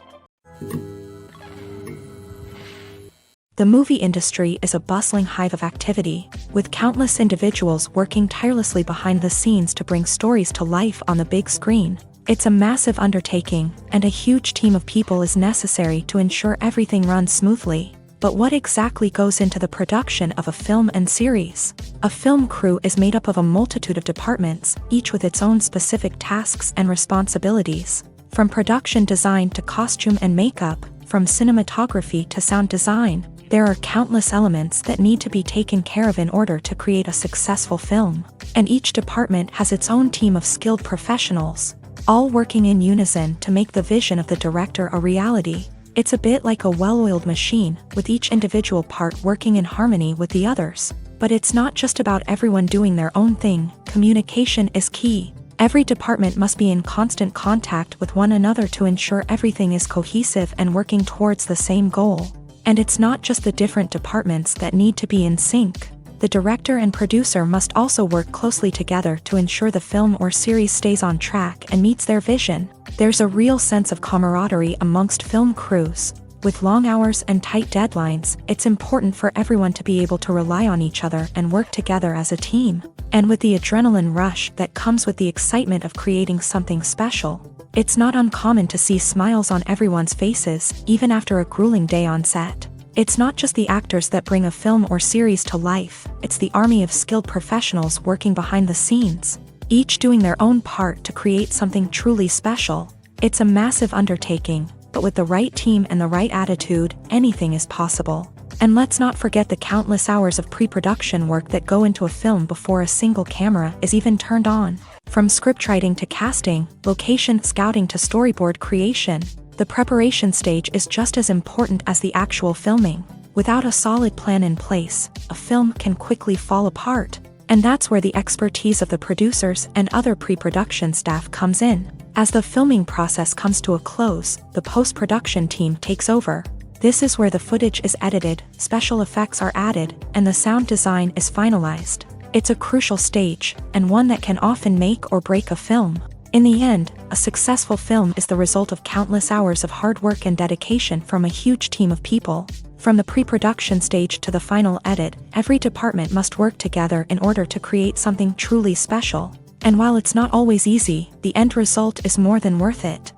The movie industry is a bustling hive of activity, with countless individuals working tirelessly behind the scenes to bring stories to life on the big screen. It's a massive undertaking, and a huge team of people is necessary to ensure everything runs smoothly. But what exactly goes into the production of a film and series? A film crew is made up of a multitude of departments, each with its own specific tasks and responsibilities. From production design to costume and makeup, from cinematography to sound design, there are countless elements that need to be taken care of in order to create a successful film. And each department has its own team of skilled professionals, all working in unison to make the vision of the director a reality. It's a bit like a well-oiled machine, with each individual part working in harmony with the others. But it's not just about everyone doing their own thing. Communication is key. Every department must be in constant contact with one another to ensure everything is cohesive and working towards the same goal. And it's not just the different departments that need to be in sync. The director and producer must also work closely together to ensure the film or series stays on track and meets their vision. There's a real sense of camaraderie amongst film crews. With long hours and tight deadlines, it's important for everyone to be able to rely on each other and work together as a team. And with the adrenaline rush that comes with the excitement of creating something special, it's not uncommon to see smiles on everyone's faces, even after a grueling day on set. It's not just the actors that bring a film or series to life, it's the army of skilled professionals working behind the scenes, each doing their own part to create something truly special. It's a massive undertaking, but with the right team and the right attitude, anything is possible. And let's not forget the countless hours of pre-production work that go into a film before a single camera is even turned on. From scriptwriting to casting, location scouting to storyboard creation, the preparation stage is just as important as the actual filming. Without a solid plan in place, a film can quickly fall apart. And that's where the expertise of the producers and other pre-production staff comes in. As the filming process comes to a close, the post-production team takes over. This is where the footage is edited, special effects are added, and the sound design is finalized. It's a crucial stage, and one that can often make or break a film. In the end, a successful film is the result of countless hours of hard work and dedication from a huge team of people. From the pre-production stage to the final edit, every department must work together in order to create something truly special. And while it's not always easy, the end result is more than worth it.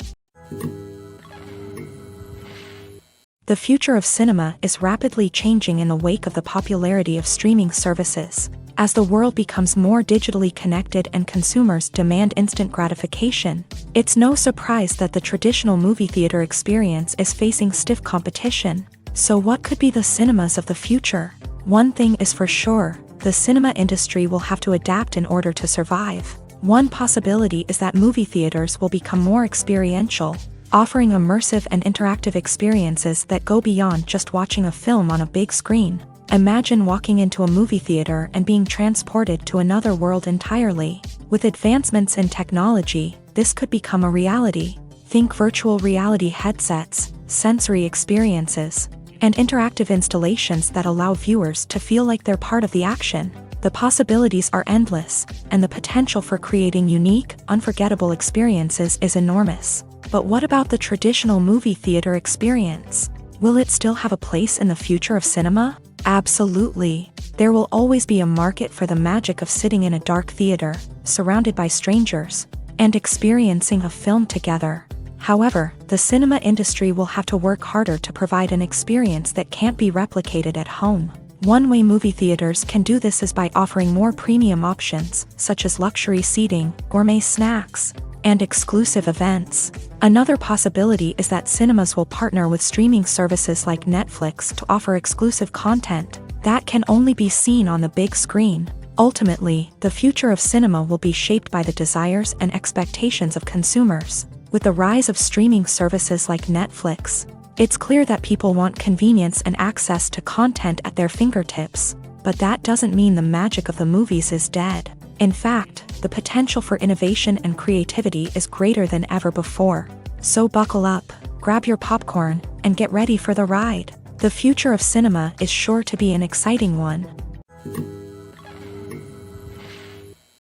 The future of cinema is rapidly changing in the wake of the popularity of streaming services. As the world becomes more digitally connected and consumers demand instant gratification, it's no surprise that the traditional movie theater experience is facing stiff competition. So what could be the cinemas of the future? One thing is for sure, the cinema industry will have to adapt in order to survive. One possibility is that movie theaters will become more experiential, offering immersive and interactive experiences that go beyond just watching a film on a big screen. Imagine walking into a movie theater and being transported to another world entirely. With advancements in technology, this could become a reality. Think virtual reality headsets, sensory experiences, and interactive installations that allow viewers to feel like they're part of the action. The possibilities are endless, and the potential for creating unique, unforgettable experiences is enormous. But what about the traditional movie theater experience? Will it still have a place in the future of cinema? Absolutely. There will always be a market for the magic of sitting in a dark theater, surrounded by strangers, and experiencing a film together. However, the cinema industry will have to work harder to provide an experience that can't be replicated at home. One way movie theaters can do this is by offering more premium options, such as luxury seating, gourmet snacks, and exclusive events. Another possibility is that cinemas will partner with streaming services like Netflix to offer exclusive content that can only be seen on the big screen. Ultimately, the future of cinema will be shaped by the desires and expectations of consumers. With the rise of streaming services like Netflix, it's clear that people want convenience and access to content at their fingertips. But that doesn't mean the magic of the movies is dead. In fact, the potential for innovation and creativity is greater than ever before. So buckle up, grab your popcorn, and get ready for the ride. The future of cinema is sure to be an exciting one.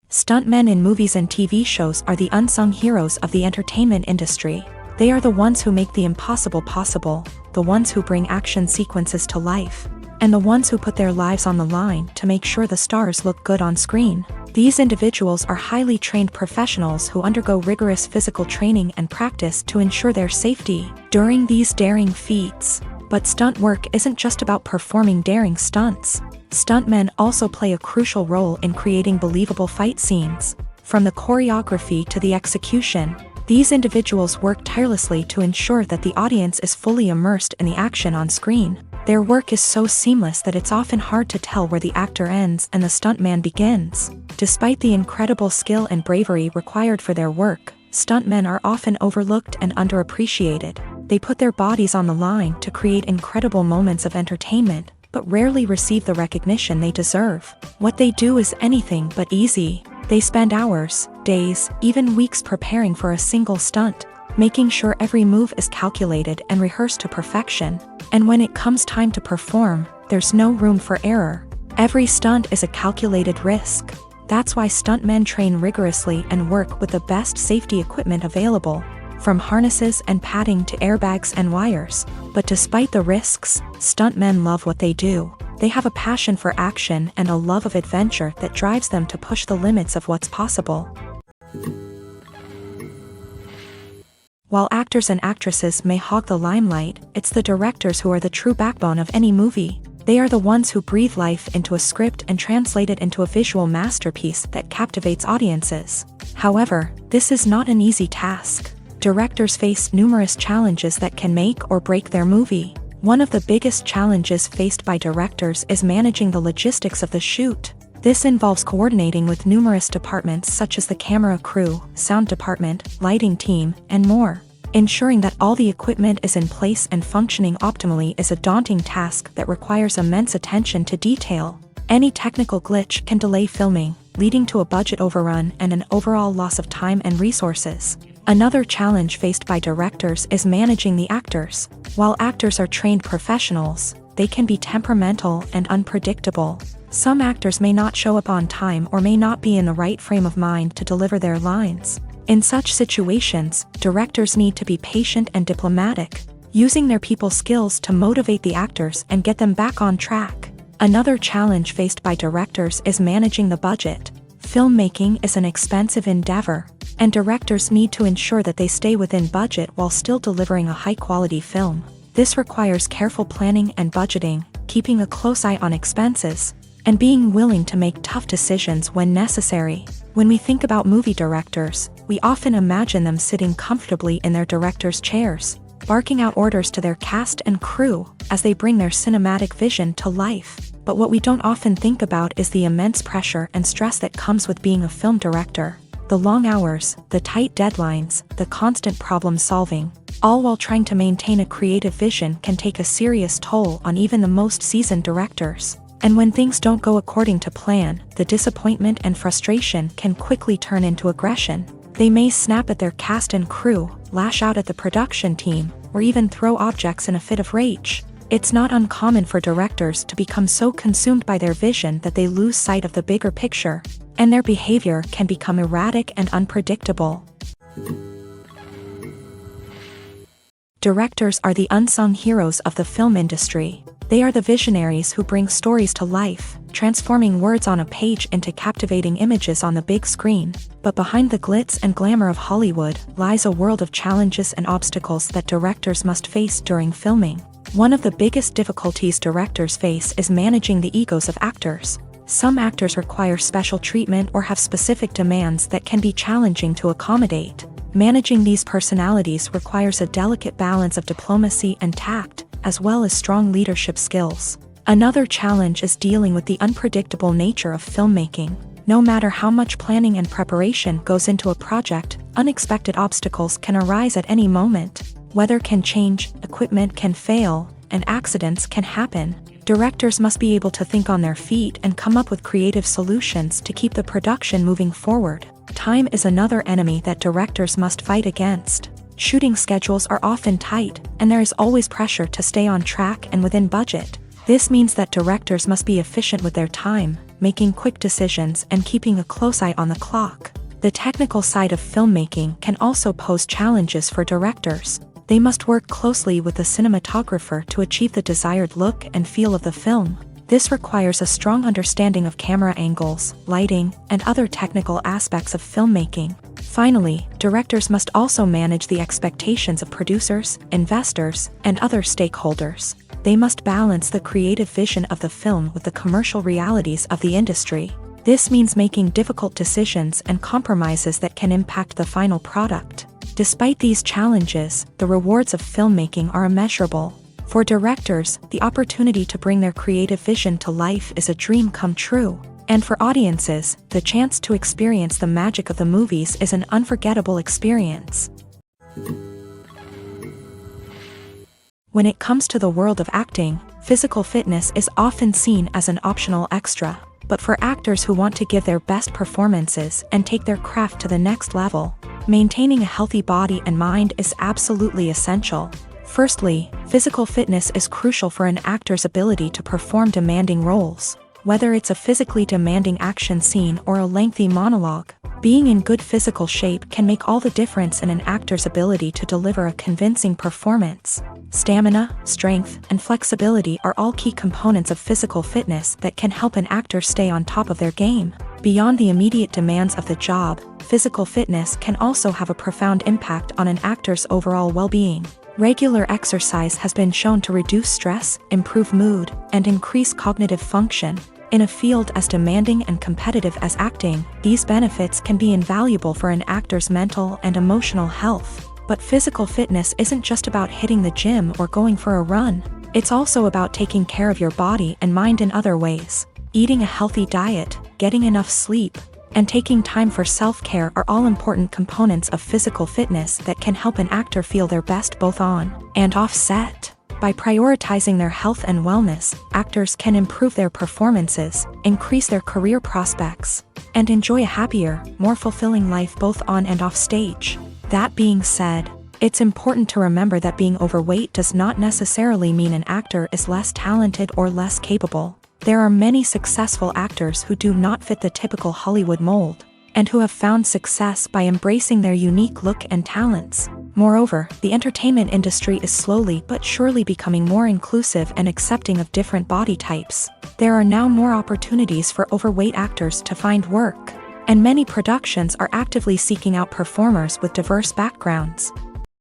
Stuntmen in movies and TV shows are the unsung heroes of the entertainment industry. They are the ones who make the impossible possible, the ones who bring action sequences to life, and the ones who put their lives on the line to make sure the stars look good on screen. These individuals are highly trained professionals who undergo rigorous physical training and practice to ensure their safety during these daring feats. But stunt work isn't just about performing daring stunts. Stuntmen also play a crucial role in creating believable fight scenes. From the choreography to the execution, these individuals work tirelessly to ensure that the audience is fully immersed in the action on screen. Their work is so seamless that it's often hard to tell where the actor ends and the stuntman begins. Despite the incredible skill and bravery required for their work, stuntmen are often overlooked and underappreciated. They put their bodies on the line to create incredible moments of entertainment, but rarely receive the recognition they deserve. What they do is anything but easy. They spend hours, days, even weeks preparing for a single stunt, making sure every move is calculated and rehearsed to perfection. And when it comes time to perform, there's no room for error. Every stunt is a calculated risk. That's why stuntmen train rigorously and work with the best safety equipment available, from harnesses and padding to airbags and wires. But despite the risks, stuntmen love what they do. They have a passion for action and a love of adventure that drives them to push the limits of what's possible. While actors and actresses may hog the limelight, it's the directors who are the true backbone of any movie. They are the ones who breathe life into a script and translate it into a visual masterpiece that captivates audiences. However, this is not an easy task. Directors face numerous challenges that can make or break their movie. One of the biggest challenges faced by directors is managing the logistics of the shoot. This involves coordinating with numerous departments such as the camera crew, sound department, lighting team, and more. Ensuring that all the equipment is in place and functioning optimally is a daunting task that requires immense attention to detail. Any technical glitch can delay filming, leading to a budget overrun and an overall loss of time and resources. Another challenge faced by directors is managing the actors. While actors are trained professionals, they can be temperamental and unpredictable. Some actors may not show up on time or may not be in the right frame of mind to deliver their lines. In such situations, directors need to be patient and diplomatic, using their people skills to motivate the actors and get them back on track. Another challenge faced by directors is managing the budget. Filmmaking is an expensive endeavor, and directors need to ensure that they stay within budget while still delivering a high-quality film. This requires careful planning and budgeting, keeping a close eye on expenses, and being willing to make tough decisions when necessary. When we think about movie directors, we often imagine them sitting comfortably in their director's chairs, barking out orders to their cast and crew as they bring their cinematic vision to life. But what we don't often think about is the immense pressure and stress that comes with being a film director. The long hours, the tight deadlines, the constant problem solving, all while trying to maintain a creative vision can take a serious toll on even the most seasoned directors. And when things don't go according to plan, the disappointment and frustration can quickly turn into aggression. They may snap at their cast and crew, lash out at the production team, or even throw objects in a fit of rage. It's not uncommon for directors to become so consumed by their vision that they lose sight of the bigger picture, and their behavior can become erratic and unpredictable. Directors are the unsung heroes of the film industry. They are the visionaries who bring stories to life, transforming words on a page into captivating images on the big screen. But behind the glitz and glamour of Hollywood lies a world of challenges and obstacles that directors must face during filming. One of the biggest difficulties directors face is managing the egos of actors. Some actors require special treatment or have specific demands that can be challenging to accommodate. Managing these personalities requires a delicate balance of diplomacy and tact, as well as strong leadership skills. Another challenge is dealing with the unpredictable nature of filmmaking. No matter how much planning and preparation goes into a project, unexpected obstacles can arise at any moment. Weather can change, equipment can fail, and accidents can happen. Directors must be able to think on their feet and come up with creative solutions to keep the production moving forward. Time is another enemy that directors must fight against. Shooting schedules are often tight, and there is always pressure to stay on track and within budget. This means that directors must be efficient with their time, making quick decisions and keeping a close eye on the clock. The technical side of filmmaking can also pose challenges for directors. They must work closely with the cinematographer to achieve the desired look and feel of the film. This requires a strong understanding of camera angles, lighting, and other technical aspects of filmmaking. Finally, directors must also manage the expectations of producers, investors, and other stakeholders. They must balance the creative vision of the film with the commercial realities of the industry. This means making difficult decisions and compromises that can impact the final product. Despite these challenges, the rewards of filmmaking are immeasurable. For directors, the opportunity to bring their creative vision to life is a dream come true. And for audiences, the chance to experience the magic of the movies is an unforgettable experience. When it comes to the world of acting, physical fitness is often seen as an optional extra. But for actors who want to give their best performances and take their craft to the next level, maintaining a healthy body and mind is absolutely essential. Firstly, physical fitness is crucial for an actor's ability to perform demanding roles. Whether it's a physically demanding action scene or a lengthy monologue, being in good physical shape can make all the difference in an actor's ability to deliver a convincing performance. Stamina, strength, and flexibility are all key components of physical fitness that can help an actor stay on top of their game. Beyond the immediate demands of the job, physical fitness can also have a profound impact on an actor's overall well-being. Regular exercise has been shown to reduce stress, improve mood, and increase cognitive function. In a field as demanding and competitive as acting, these benefits can be invaluable for an actor's mental and emotional health. But physical fitness isn't just about hitting the gym or going for a run. It's also about taking care of your body and mind in other ways. Eating a healthy diet, getting enough sleep, and taking time for self-care are all important components of physical fitness that can help an actor feel their best both on and off set. By prioritizing their health and wellness, actors can improve their performances, increase their career prospects, and enjoy a happier, more fulfilling life both on and off stage. That being said, it's important to remember that being overweight does not necessarily mean an actor is less talented or less capable. There are many successful actors who do not fit the typical Hollywood mold, and who have found success by embracing their unique look and talents. Moreover, the entertainment industry is slowly but surely becoming more inclusive and accepting of different body types. There are now more opportunities for overweight actors to find work, and many productions are actively seeking out performers with diverse backgrounds.